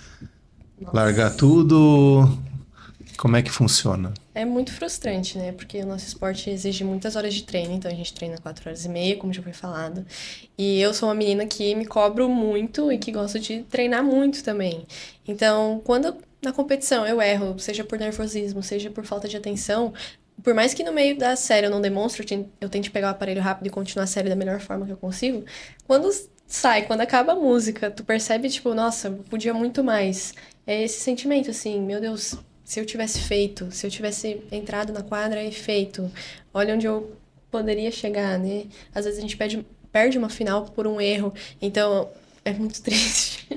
largar tudo? Como é que funciona? É muito frustrante, né? Porque o nosso esporte exige muitas horas de treino, então a gente treina 4 horas e meia, como já foi falado. E eu sou uma menina que me cobro muito e que gosto de treinar muito também. Então, quando na competição eu erro, seja por nervosismo, seja por falta de atenção, por mais que no meio da série eu não demonstre, eu tente pegar o aparelho rápido e continuar a série da melhor forma que eu consigo, quando acaba a música, tu percebe, tipo, nossa, eu podia muito mais. É esse sentimento, assim, meu Deus... Se eu tivesse entrado na quadra e feito, olha onde eu poderia chegar, né? Às vezes a gente perde uma final por um erro, então é muito triste.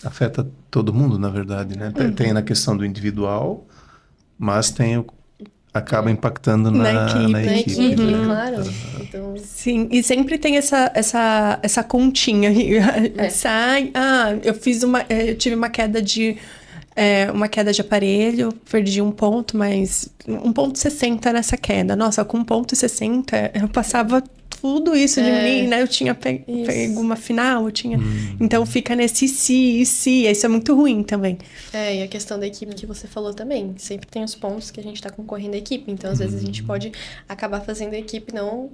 Afeta todo mundo, na verdade, né? Tem na questão do individual, mas acaba impactando na equipe. Né? Claro. Então... Sim, e sempre tem essa continha. Eu tive uma queda de aparelho, perdi 1 ponto, mas 1,60 nessa queda. Nossa, com 1,60 eu passava tudo isso de mim, né? Eu tinha pego uma final, Então fica nesse se, isso é muito ruim também. E a questão da equipe que você falou também. Sempre tem os pontos que a gente tá concorrendo à equipe. Então, às vezes, a gente pode acabar fazendo a equipe não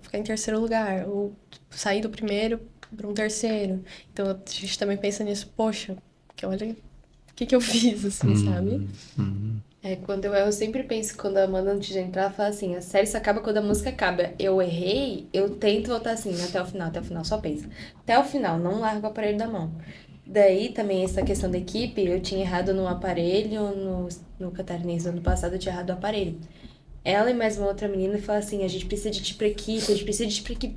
ficar em terceiro lugar. Ou sair do primeiro para um terceiro. Então, a gente também pensa nisso. Poxa, que olha... O que eu fiz, assim, sabe? Quando eu erro, eu sempre penso, quando a Amanda antes de entrar, fala assim, a série só acaba quando a música acaba. Eu errei, eu tento voltar assim, até o final, só pensa. Até o final, não largo o aparelho da mão. Daí, também, essa questão da equipe, eu tinha errado no aparelho, no Catarinense do ano passado, eu tinha errado o aparelho. Ela e mais uma outra menina falaram assim, a gente precisa de ti pra equipe,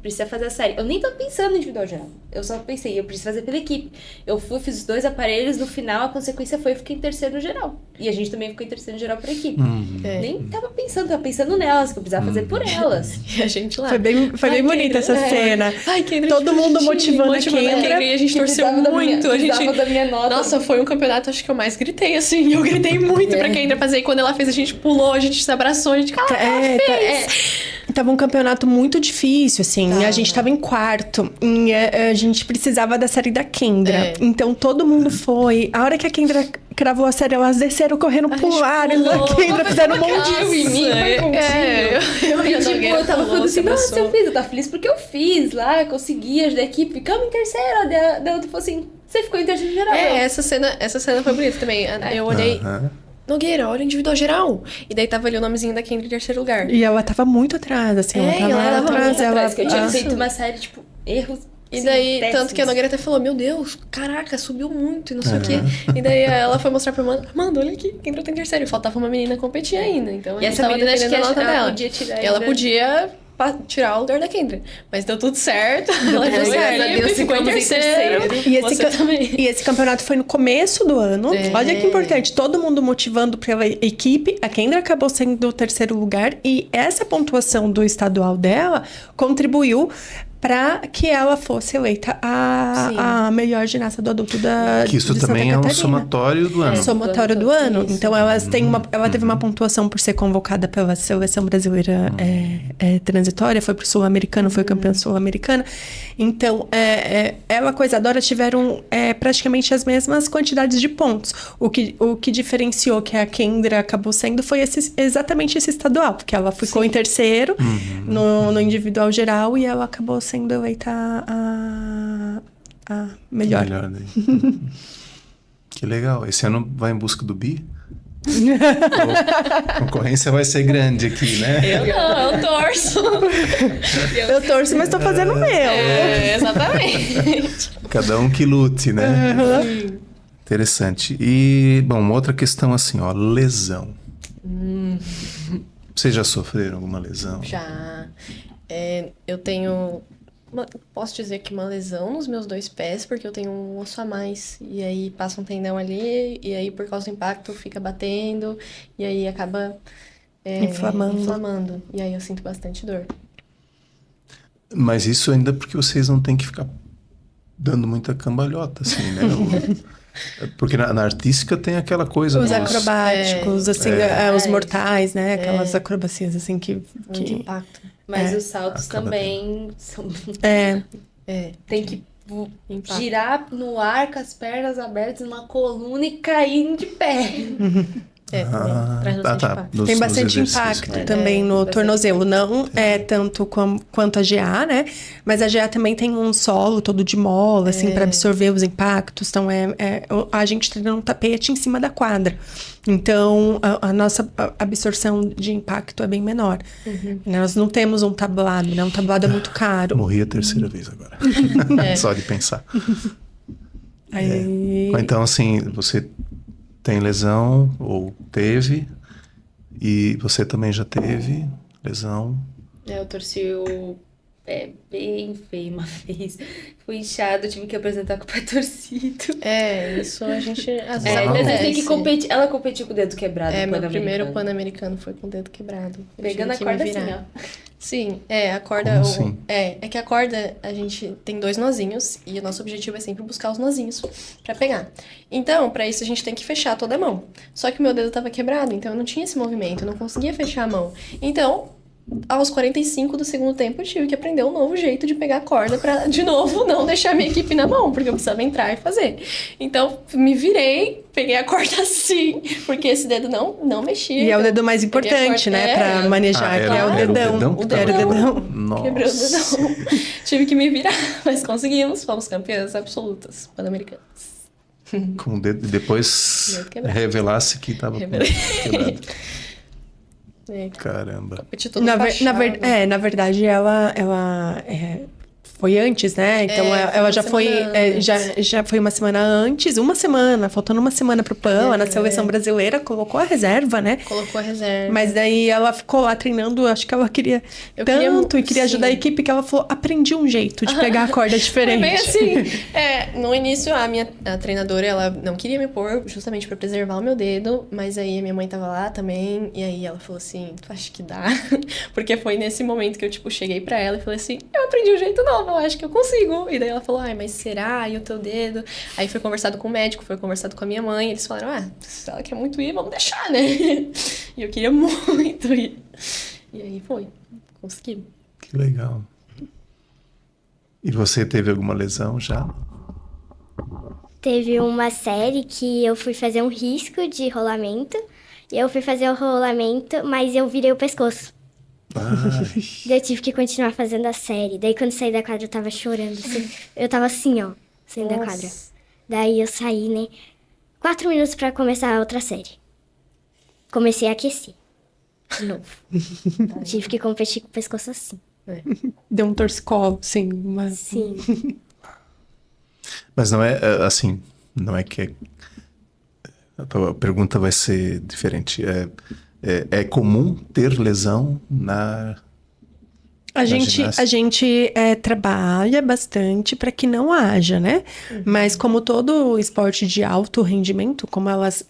precisa fazer a série. Eu nem tava pensando no individual geral. Eu só pensei, eu preciso fazer pela equipe. Eu fiz os 2 aparelhos, no final a consequência foi eu fiquei em terceiro no geral. E a gente também ficou em terceiro no geral pra equipe. Nem tava pensando nelas, que eu precisava fazer por elas. E a gente lá. Foi bem bonita essa cena. Ai, Kendra, todo mundo motivando a Kendra. E a gente torceu muito. Da minha nota. Nossa, foi um campeonato, acho que eu mais gritei, assim. Eu gritei muito pra Kendra fazer. E quando ela fez, a gente pulou, a gente se abraçou, a gente... Tava um campeonato muito difícil, assim. A gente tava em quarto. E a gente precisava da série da Kendra. Então, todo mundo foi. A hora que a Kendra cravou a série, elas desceram correndo pro ar. E a Kendra fizeram um monte em mim, foi contigo. Eu tava falando assim, nossa, eu tava feliz porque eu fiz lá, consegui ajudar a equipe. Ficamos em terceira. Daí eu falei assim, você ficou em terceiro geral. Essa cena foi bonita também. Eu olhei... Nogueira, olha o individual geral. E daí tava ali o nomezinho da Kendra em terceiro lugar. E ela tava muito atrás, assim. Ela tava atrás. Que eu tinha feito uma série, tipo, erros. E daí, tanto que a Nogueira até falou, meu Deus, caraca, subiu muito e não sei o quê. E daí ela foi mostrar pra Amanda, olha aqui, Kendra tem terceiro. E faltava uma menina competir ainda. Então, e essa menina, acho que ela podia tirar. Ela podia tirar o lugar da Kendra. Mas deu tudo certo. Ela deu certo. Ficou em terceiro. E esse campeonato foi no começo do ano. Olha que importante. Todo mundo motivando pela equipe. A Kendra acabou sendo o terceiro lugar. E essa pontuação do estadual dela contribuiu para que ela fosse eleita a melhor ginasta do adulto que isso também é um somatório do ano. Somatório do ano. Isso. Então, ela teve uma pontuação por ser convocada pela seleção brasileira transitória, foi pro Sul-Americano, foi campeã sul-americana. Então, ela e a Coisadora tiveram praticamente as mesmas quantidades de pontos. O que diferenciou que a Kendra acabou sendo foi exatamente esse estadual, porque ela ficou em terceiro no individual geral e ela acabou sendo eleita a melhor. Que legal. Esse ano vai em busca do bi? A concorrência vai ser grande aqui, né? Eu torço. Eu torço, mas tô fazendo o meu. Exatamente. Cada um que lute, né? Interessante. E, bom, uma outra questão assim, ó, lesão. Vocês já sofreram alguma lesão? Já. Eu tenho... Posso dizer que uma lesão nos meus 2 pés, porque eu tenho um osso a mais. E aí passa um tendão ali, e aí por causa do impacto fica batendo, e aí acaba Inflamando. E aí eu sinto bastante dor. Mas isso ainda porque vocês não têm que ficar dando muita cambalhota, assim, né? Porque na artística tem aquela coisa Os dos... acrobáticos, assim, os mortais, né? Aquelas acrobacias, assim, que... Muito impacto. Mas os saltos Acaba também são... É, Tem que Impacto. girar no ar com as pernas abertas numa coluna e cair de pé. Traz bastante impacto. tem bastante exercícios, impacto né? também no bastante tornozelo. Não é tanto quanto a GA, né? Mas a GA também tem um solo todo de mola, assim, para absorver os impactos. Então, a gente treina um tapete em cima da quadra. Então, a nossa absorção de impacto é bem menor. Nós não temos um tablado, né? Um tablado é muito caro. Morri a terceira vez agora. Só de pensar. Aí... Então, assim, você tem lesão, ou teve, e você também já teve lesão. Eu torci o pé bem feio uma vez. Fui inchado, tive que apresentar com o pé torcido. Isso a gente às vezes Às vezes tem acontece. que competir. Ela competiu com o dedo quebrado. Meu Pan-Americano. primeiro Pan-Americano foi com o dedo quebrado. Eu Pegando a tive que me corda assim, virar. ó. Sim, a corda... Como assim? É que a corda, a gente tem 2 nozinhos e o nosso objetivo é sempre buscar os nozinhos pra pegar. Então, pra isso a gente tem que fechar toda a mão. Só que o meu dedo tava quebrado, então eu não tinha esse movimento, eu não conseguia fechar a mão. Então, aos 45 do segundo tempo, eu tive que aprender um novo jeito de pegar a corda pra, de novo, não deixar minha equipe na mão, porque eu precisava entrar e fazer. Então, me virei, peguei a corda assim, porque esse dedo não mexia. E é o então, dedo mais peguei a importante, corda- né? Pra manejar, que é o era dedão. que tava Era o dedão. Nossa. Quebrou o dedão. Tive que me virar, mas conseguimos. Fomos campeãs absolutas pan-americanas. Com o dedo, depois Dedo quebrado. revelasse que tava com o Revelei. dedo quebrado. É, Caramba. competi todo Na verdade, ela foi antes, né? Então, ela já foi, já foi uma semana antes, faltando uma semana pro PAN, na seleção brasileira, colocou a reserva, né? Colocou a reserva. Mas daí ela ficou lá treinando, acho que ela queria Eu queria tanto e muito, queria ajudar a sim. equipe que ela falou, aprendi um jeito de pegar a corda Foi diferente. bem assim. No início, a treinadora, ela não queria me pôr, justamente pra preservar o meu dedo, mas aí a minha mãe tava lá também, e aí ela falou assim, tu acha que dá? Porque foi nesse momento que eu, cheguei pra ela e falei assim, eu aprendi um jeito novo, eu acho que eu consigo. E daí ela falou, mas será? E o teu dedo? Aí foi conversado com o médico, foi conversado com a minha mãe, eles falaram, se ela quer muito ir, vamos deixar, né? E eu queria muito ir. E aí foi, consegui. Que legal. E você teve alguma lesão já? Teve uma série que eu fui fazer um risco de rolamento. E eu fui fazer o rolamento, mas eu virei o pescoço. Daí eu tive que continuar fazendo a série. Daí quando saí da quadra eu tava chorando. Assim. Eu tava assim, ó, saindo da quadra. Daí eu saí, né? 4 minutos pra começar a outra série. Comecei a aquecer. De novo. Tive que competir com o pescoço assim. Deu um torcicolo, sim. Sim. Mas não é assim, não é que a tua pergunta vai ser diferente. É comum ter lesão na A gente trabalha bastante para que não haja, né? Mas como todo esporte de alto rendimento, como elas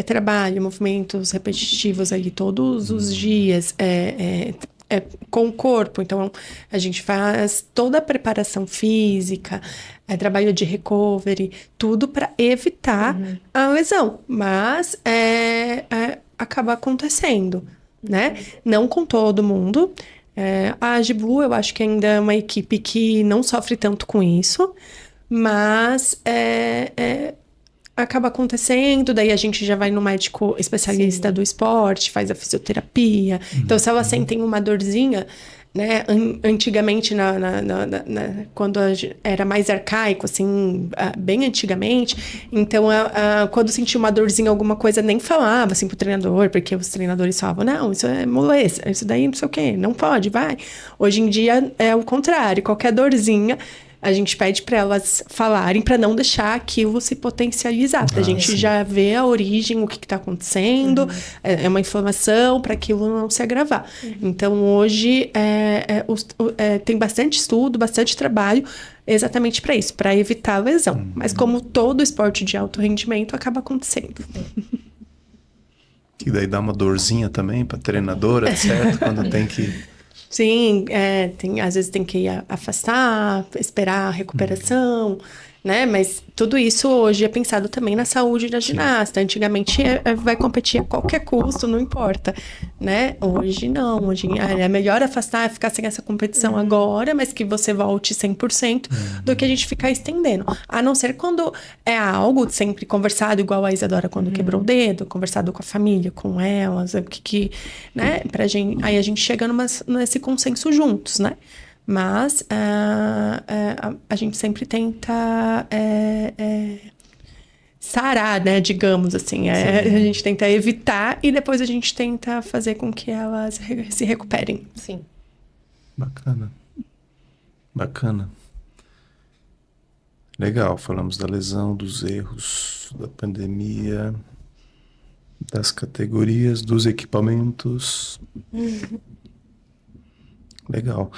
trabalho, movimentos repetitivos ali todos os dias, com o corpo. Então, a gente faz toda a preparação física, trabalho de recovery, tudo para evitar a lesão. Mas acaba acontecendo, né? Não com todo mundo. A AgiBlue, eu acho que ainda é uma equipe que não sofre tanto com isso, mas acaba acontecendo, daí a gente já vai no médico especialista do esporte, faz a fisioterapia. Então, se elas sentem uma dorzinha, né, antigamente, quando era mais arcaico, assim, bem antigamente, então, quando sentia uma dorzinha, alguma coisa, nem falava, assim, pro treinador, porque os treinadores falavam, não, isso é moleza, isso daí não sei o quê, não pode, vai. Hoje em dia, é o contrário, qualquer dorzinha, a gente pede para elas falarem, para não deixar aquilo se potencializar, para a gente já ver a origem, o que está acontecendo, é uma inflamação, para aquilo não se agravar. Então, hoje, tem bastante estudo, bastante trabalho, exatamente para isso, para evitar a lesão. Mas como todo esporte de alto rendimento, acaba acontecendo. Que daí dá uma dorzinha também pra treinadora, certo? Quando tem que... Sim, às vezes tem que afastar, esperar a recuperação, né? Mas tudo isso hoje é pensado também na saúde da ginasta. Antigamente vai competir a qualquer custo, não importa, né? Hoje não, hoje é melhor afastar, ficar sem essa competição agora, mas que você volte 100% do que a gente ficar estendendo. A não ser quando é algo sempre conversado, igual a Isadora quando quebrou o dedo, conversado com a família, com elas, né? Aí a gente chega nesse consenso juntos, né? Mas a gente sempre tenta sarar, né? Digamos assim. A gente tenta evitar e depois a gente tenta fazer com que elas se recuperem. Sim. Bacana. Bacana. Legal, falamos da lesão, dos erros, da pandemia, das categorias, dos equipamentos. Legal.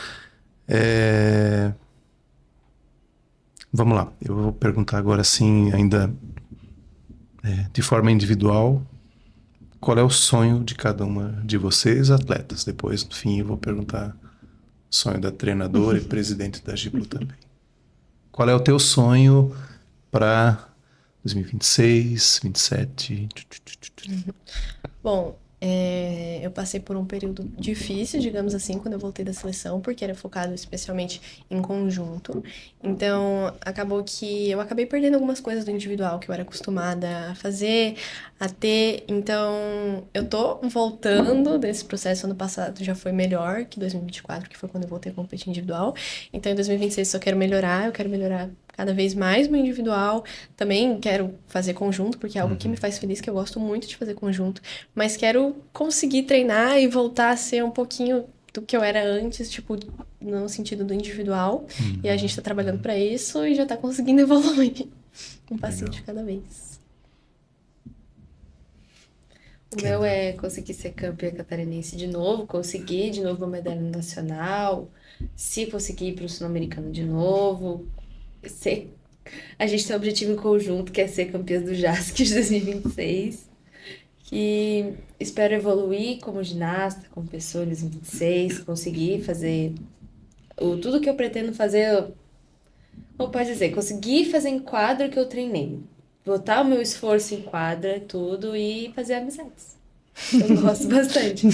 Vamos lá, eu vou perguntar agora sim, ainda de forma individual, qual é o sonho de cada uma de vocês, atletas? Depois, no fim, eu vou perguntar o sonho da treinadora e presidente da Giblo também. Qual é o teu sonho para 2026, 27? Bom, eu passei por um período difícil, digamos assim, quando eu voltei da seleção, porque era focado especialmente em conjunto. Então, acabou que eu acabei perdendo algumas coisas do individual que eu era acostumada a fazer, a ter. Então, eu tô voltando desse processo. Ano passado já foi melhor que 2024, que foi quando eu voltei a competir individual. Então, em 2026 eu quero melhorar cada vez mais meu individual. Também quero fazer conjunto, porque é algo que me faz feliz, que eu gosto muito de fazer conjunto. Mas quero conseguir treinar e voltar a ser um pouquinho do que eu era antes, tipo, no sentido do individual. E a gente tá trabalhando pra isso e já tá conseguindo evoluir um passinho de cada vez. O meu é conseguir ser campeã catarinense de novo, conseguir de novo uma medalha nacional, se conseguir ir para o Sul-Americano de novo. A gente tem um objetivo em conjunto, que é ser campeã do JASC de 2026. Que espero evoluir como ginasta, como pessoa em 2026, conseguir fazer tudo que eu pretendo fazer, como pode dizer, conseguir fazer em quadra que eu treinei. Botar o meu esforço em quadra, tudo, e fazer amizades. Eu gosto bastante.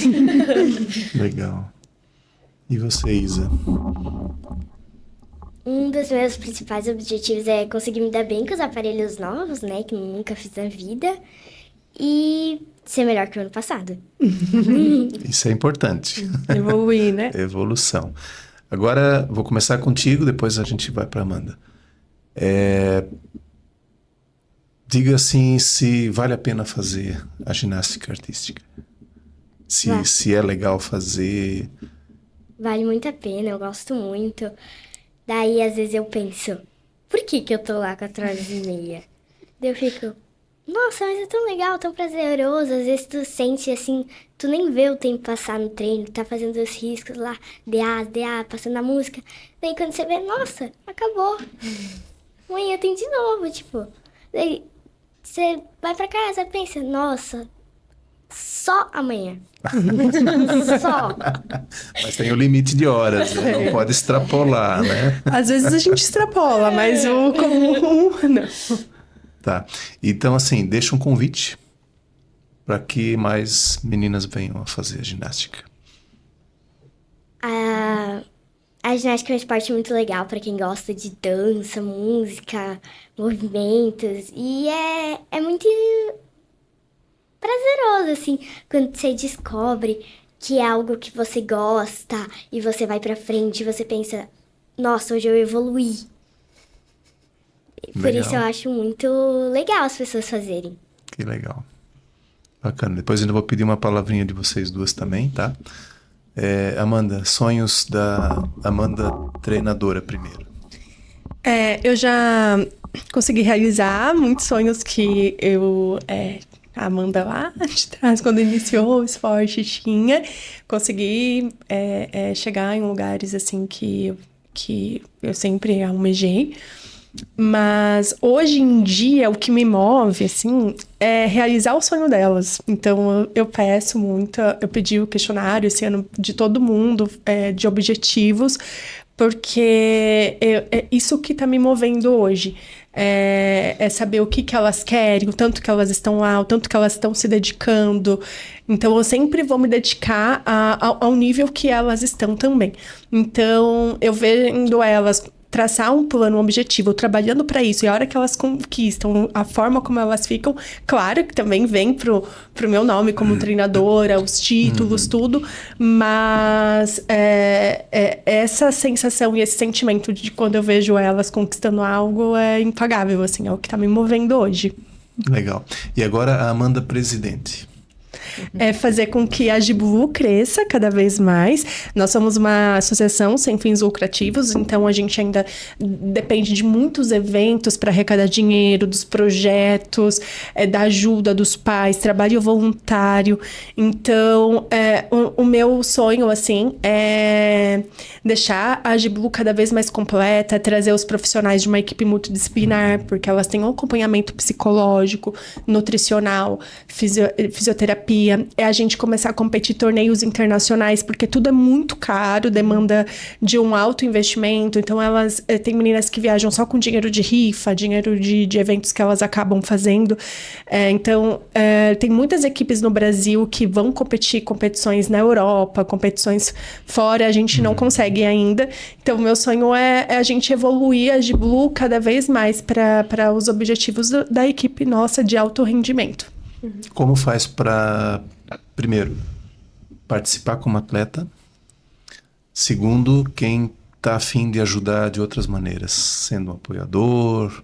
Legal. E você, Isa? Um dos meus principais objetivos é conseguir me dar bem com os aparelhos novos, né? Que eu nunca fiz na vida. E ser melhor que o ano passado. Isso é importante. Evoluir, né? Evolução. Agora, vou começar contigo, depois a gente vai para Amanda. Diga assim se vale a pena fazer a ginástica artística. Se é legal fazer. Vale muito a pena, eu gosto muito. Daí, às vezes, eu penso, por que eu tô lá 4h30? Daí eu fico, nossa, mas é tão legal, tão prazeroso. Às vezes tu sente assim, tu nem vê o tempo passar no treino, tá fazendo os riscos lá, DA, passando a música. Daí quando você vê, nossa, acabou. Amanhã tem de novo, tipo. Daí você vai pra casa e pensa, nossa, só amanhã. Só. Mas tem o limite de horas, né? Não pode extrapolar, né? Às vezes a gente extrapola, mas o comum não. Tá. Então, assim, deixa um convite para que mais meninas venham a fazer a ginástica. A ginástica é um esporte muito legal pra quem gosta de dança, música, movimentos. E é muito prazeroso, assim, quando você descobre que é algo que você gosta e você vai pra frente e você pensa, nossa, hoje eu evoluí. Por Legal. isso eu acho muito legal as pessoas fazerem. Que legal. Bacana. Depois eu ainda vou pedir uma palavrinha de vocês duas também, tá? Amanda, sonhos da Amanda treinadora primeiro. Eu já consegui realizar muitos sonhos que a Amanda lá de trás, quando iniciou o esporte, tinha. Consegui chegar em lugares assim que eu sempre almejei. Mas hoje em dia, o que me move, assim, é realizar o sonho delas. Então, eu peço muito, eu pedi o questionário esse ano de todo mundo, de objetivos, porque é isso que tá me movendo hoje. É saber o que elas querem, o tanto que elas estão lá, o tanto que elas estão se dedicando. Então, eu sempre vou me dedicar ao nível que elas estão também. Então, eu vendo elas traçar um plano, um objetivo, trabalhando para isso, e a hora que elas conquistam, a forma como elas ficam, claro que também vem pro meu nome como treinadora, os títulos, tudo, mas essa sensação e esse sentimento de quando eu vejo elas conquistando algo é impagável, assim, é o que tá me movendo hoje. Legal. E agora a Amanda presidente. É fazer com que a Giblu cresça cada vez mais. Nós somos uma associação sem fins lucrativos, então a gente ainda depende de muitos eventos para arrecadar dinheiro, dos projetos, da ajuda dos pais, trabalho voluntário. Então, o meu sonho, assim, é deixar a Giblu cada vez mais completa, trazer os profissionais de uma equipe multidisciplinar, porque elas têm um acompanhamento psicológico, nutricional, fisioterapia. É a gente começar a competir torneios internacionais, porque tudo é muito caro, demanda de um alto investimento. Então, elas tem meninas que viajam só com dinheiro de rifa, dinheiro de eventos que elas acabam fazendo. Então, tem muitas equipes no Brasil que vão competir competições na Europa, competições fora, a gente não consegue ainda. Então, o meu sonho é a gente evoluir a Giblu cada vez mais para os objetivos da equipe nossa de alto rendimento. Como faz para, primeiro, participar como atleta? Segundo, quem está a fim de ajudar de outras maneiras, sendo um apoiador,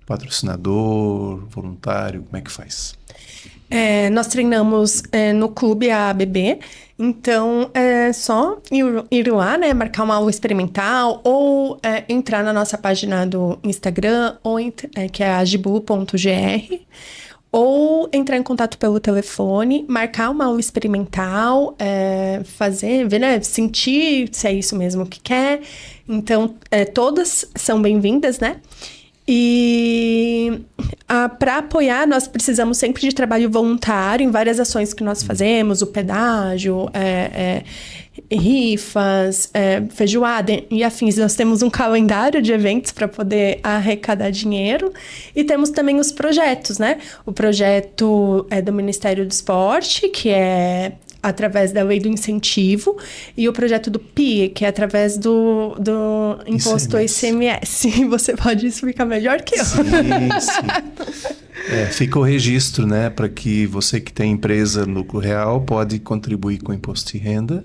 patrocinador, voluntário, como é que faz? Nós treinamos no clube ABB, então é só ir lá, né, marcar uma aula experimental ou entrar na nossa página do Instagram, ou que é agiblu.gr, ou entrar em contato pelo telefone, marcar uma aula experimental, fazer, ver, né, sentir se é isso mesmo que quer. Então, todas são bem-vindas, né? E para apoiar, nós precisamos sempre de trabalho voluntário em várias ações que nós fazemos, o pedágio, rifas, feijoada e afins. Nós temos um calendário de eventos para poder arrecadar dinheiro e temos também os projetos, né? O projeto do Ministério do Esporte, que é através da lei do incentivo, e o projeto do PIE, que é através do imposto ICMS. Você pode explicar melhor que eu. Sim, sim. Fica o registro, né, para que você que tem empresa no lucro real pode contribuir com o imposto de renda,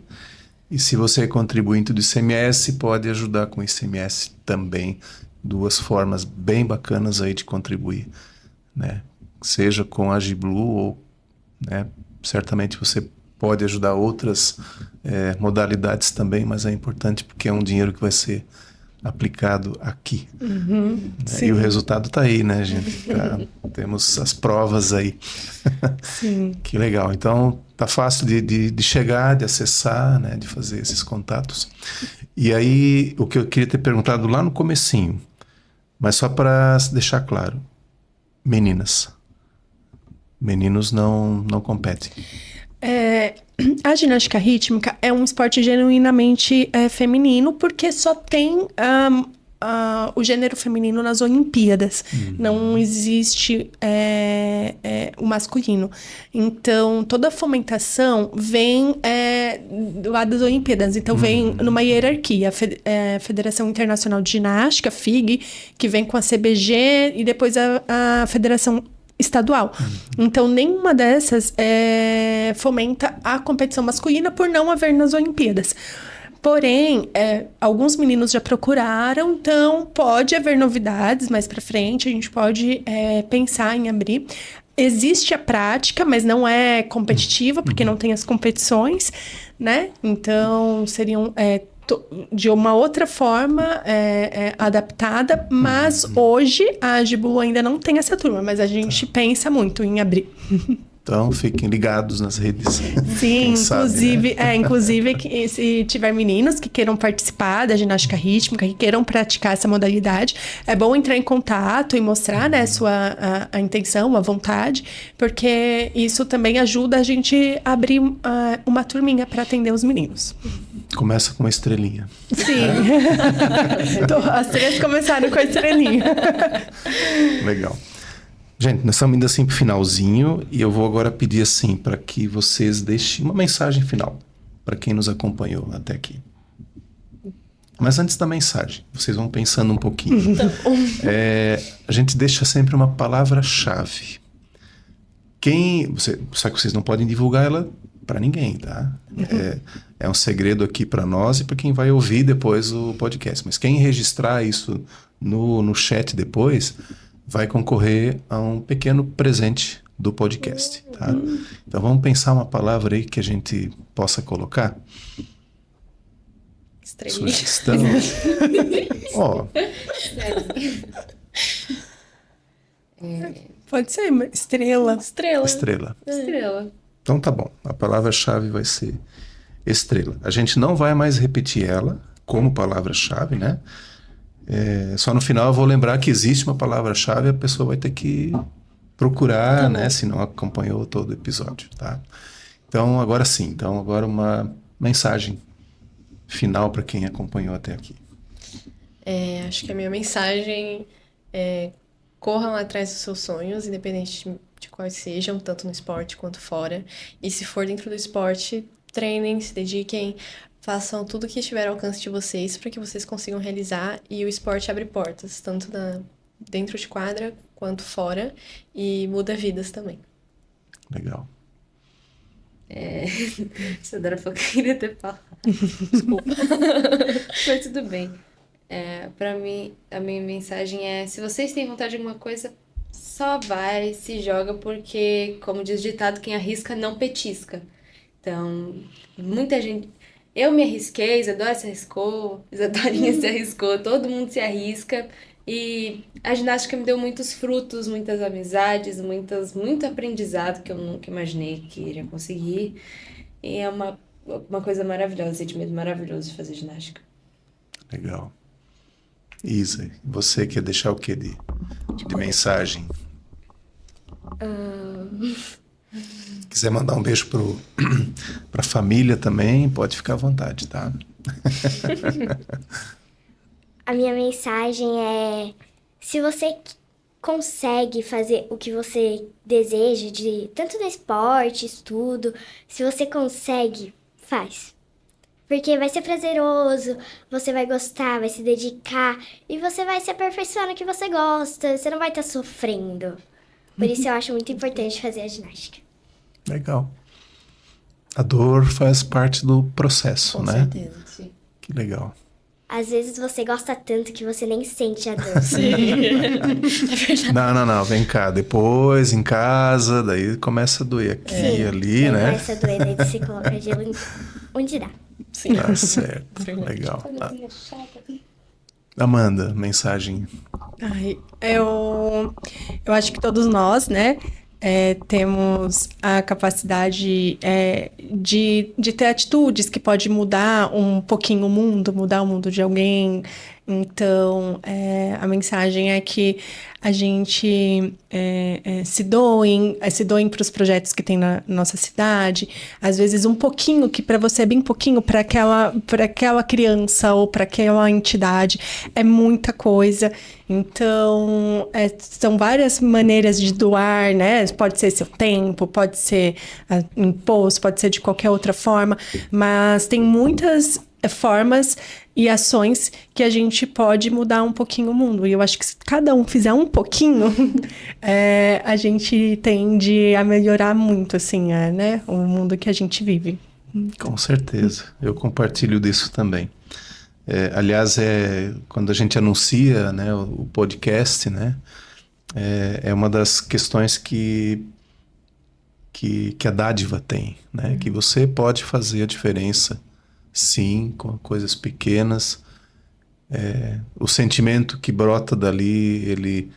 e se você é contribuinte do ICMS, pode ajudar com o ICMS também. Duas formas bem bacanas aí de contribuir, né? Seja com a Giblu ou, né, certamente você pode ajudar outras modalidades também, mas é importante porque é um dinheiro que vai ser aplicado aqui. Né? E o resultado está aí, né, gente? Temos as provas aí. Sim. Que legal. Então, tá fácil de chegar, de acessar, né, de fazer esses contatos. E aí, o que eu queria ter perguntado lá no comecinho, mas só para deixar claro, meninas. Meninos não competem. A ginástica rítmica é um esporte genuinamente feminino, porque só tem o gênero feminino nas Olimpíadas. Não existe o masculino. Então, toda a fomentação vem do lado das Olimpíadas. Então, vem numa hierarquia. A Federação Internacional de Ginástica, FIG, que vem com a CBG, e depois a Federação Estadual. Então, nenhuma dessas fomenta a competição masculina por não haver nas Olimpíadas. Porém, alguns meninos já procuraram, então pode haver novidades mais para frente, a gente pode pensar em abrir. Existe a prática, mas não é competitiva, porque não tem as competições, né? Então, seriam de uma outra forma adaptada, mas hoje a Giblu ainda não tem essa turma, mas a gente pensa muito em abrir. Então, fiquem ligados nas redes. Sim, Quem sabe, inclusive, né? se tiver meninos que queiram participar da ginástica rítmica, que queiram praticar essa modalidade, é bom entrar em contato e mostrar, né, a intenção, a vontade, porque isso também ajuda a gente a abrir uma turminha para atender os meninos. Começa com uma estrelinha. Sim. As 3 começaram com a estrelinha. Legal. Gente, nós estamos indo assim pro finalzinho e eu vou agora pedir assim para que vocês deixem uma mensagem final para quem nos acompanhou até aqui. Mas antes da mensagem, vocês vão pensando um pouquinho. A gente deixa sempre uma palavra-chave. Só que vocês não podem divulgar ela para ninguém, tá? É um segredo aqui para nós e para quem vai ouvir depois o podcast. Mas quem registrar isso no chat depois vai concorrer a um pequeno presente do podcast, tá? Então vamos pensar uma palavra aí que a gente possa colocar. Estrelinha. Sugestão. Ó, Pode ser estrela. Estrela. estrela. Estrela. Então tá bom. A palavra-chave vai ser estrela. A gente não vai mais repetir ela como palavra-chave, né? Só no final eu vou lembrar que existe uma palavra-chave e a pessoa vai ter que procurar, né? Se não acompanhou todo o episódio, tá? Então agora sim. Então agora uma mensagem final para quem acompanhou até aqui. Acho que a minha mensagem é: corram atrás dos seus sonhos, independente de quais sejam, tanto no esporte quanto fora. E se for dentro do esporte, treinem, se dediquem, façam tudo que estiver ao alcance de vocês para que vocês consigam realizar. E o esporte abre portas, tanto dentro de quadra quanto fora, e muda vidas também. Legal. Isadora falou que queria ter falado. Desculpa. Mas tudo bem. Pra mim, a minha mensagem é: se vocês têm vontade de alguma coisa, só vai, se joga, porque, como diz o ditado, quem arrisca não petisca. Então, muita gente... Eu me arrisquei, Isadora se arriscou, Isadorinha se arriscou, todo mundo se arrisca. E a ginástica me deu muitos frutos, muitas amizades, muito aprendizado que eu nunca imaginei que iria conseguir. E é uma coisa maravilhosa, um sentimento maravilhoso de fazer ginástica. Legal. Isa, você quer deixar o que de mensagem? Quiser mandar um beijo pra família também, pode ficar à vontade, tá? A minha mensagem é: se você consegue fazer o que você deseja, tanto no esporte, estudo, se você consegue, faz. Porque vai ser prazeroso, você vai gostar, vai se dedicar e você vai se aperfeiçoar no que você gosta, você não vai estar sofrendo. Por isso eu acho muito importante fazer a ginástica. Legal. A dor faz parte do processo, Com né? certeza, sim. Que legal. Às vezes você gosta tanto que você nem sente a dor. Não, vem cá. Depois, em casa, daí começa a doer aqui e ali, Daí né? começa a doer, daí você coloca gelo onde dá. Sim. Tá certo. Verdade. Legal. Amanda, mensagem. Ai, eu acho que todos nós, né, temos a capacidade de ter atitudes que pode mudar um pouquinho o mundo, mudar o mundo de alguém. Então, a mensagem é que a gente se doem para os projetos que tem na nossa cidade. Às vezes um pouquinho, que para você é bem pouquinho, para aquela criança ou para aquela entidade é muita coisa. Então, são várias maneiras de doar, né? Pode ser seu tempo, pode ser imposto, pode ser de qualquer outra forma, mas tem muitas formas e ações que a gente pode mudar um pouquinho o mundo. E eu acho que se cada um fizer um pouquinho, a gente tende a melhorar muito, assim, né? O mundo que a gente vive. Com certeza. Eu compartilho disso também. Aliás, quando a gente anuncia, né, o podcast, né, é uma das questões que a dádiva tem, né? Que você pode fazer a diferença, sim, com coisas pequenas. O sentimento que brota dali,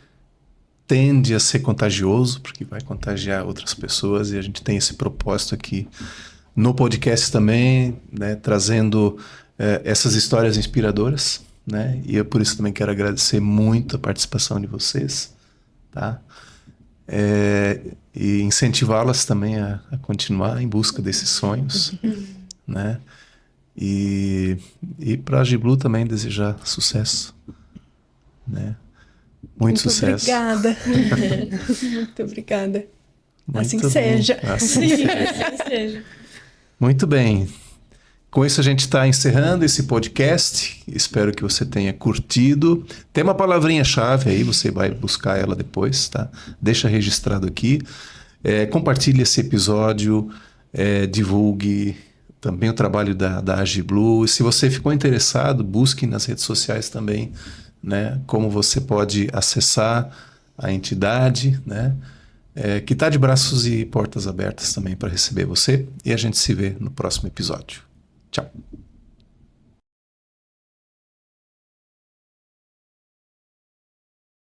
tende a ser contagioso, porque vai contagiar outras pessoas, e a gente tem esse propósito aqui no podcast também, né, trazendo essas histórias inspiradoras, né, e eu por isso também quero agradecer muito a participação de vocês, tá? E incentivá-las também a continuar em busca desses sonhos, né? E para a Giblu também desejar sucesso, né? Muito sucesso. Obrigada. Muito obrigada. Muito Assim bem. seja. Assim Sim, seja. assim seja. Muito bem. Com isso a gente está encerrando esse podcast. Espero que você tenha curtido. Tem uma palavrinha-chave aí, você vai buscar ela depois, tá? Deixa registrado aqui. Compartilhe esse episódio, divulgue também o trabalho da AgiBlu. Se você ficou interessado, busque nas redes sociais também, né, como você pode acessar a entidade, né, que está de braços e portas abertas também para receber você. E a gente se vê no próximo episódio. Tchau.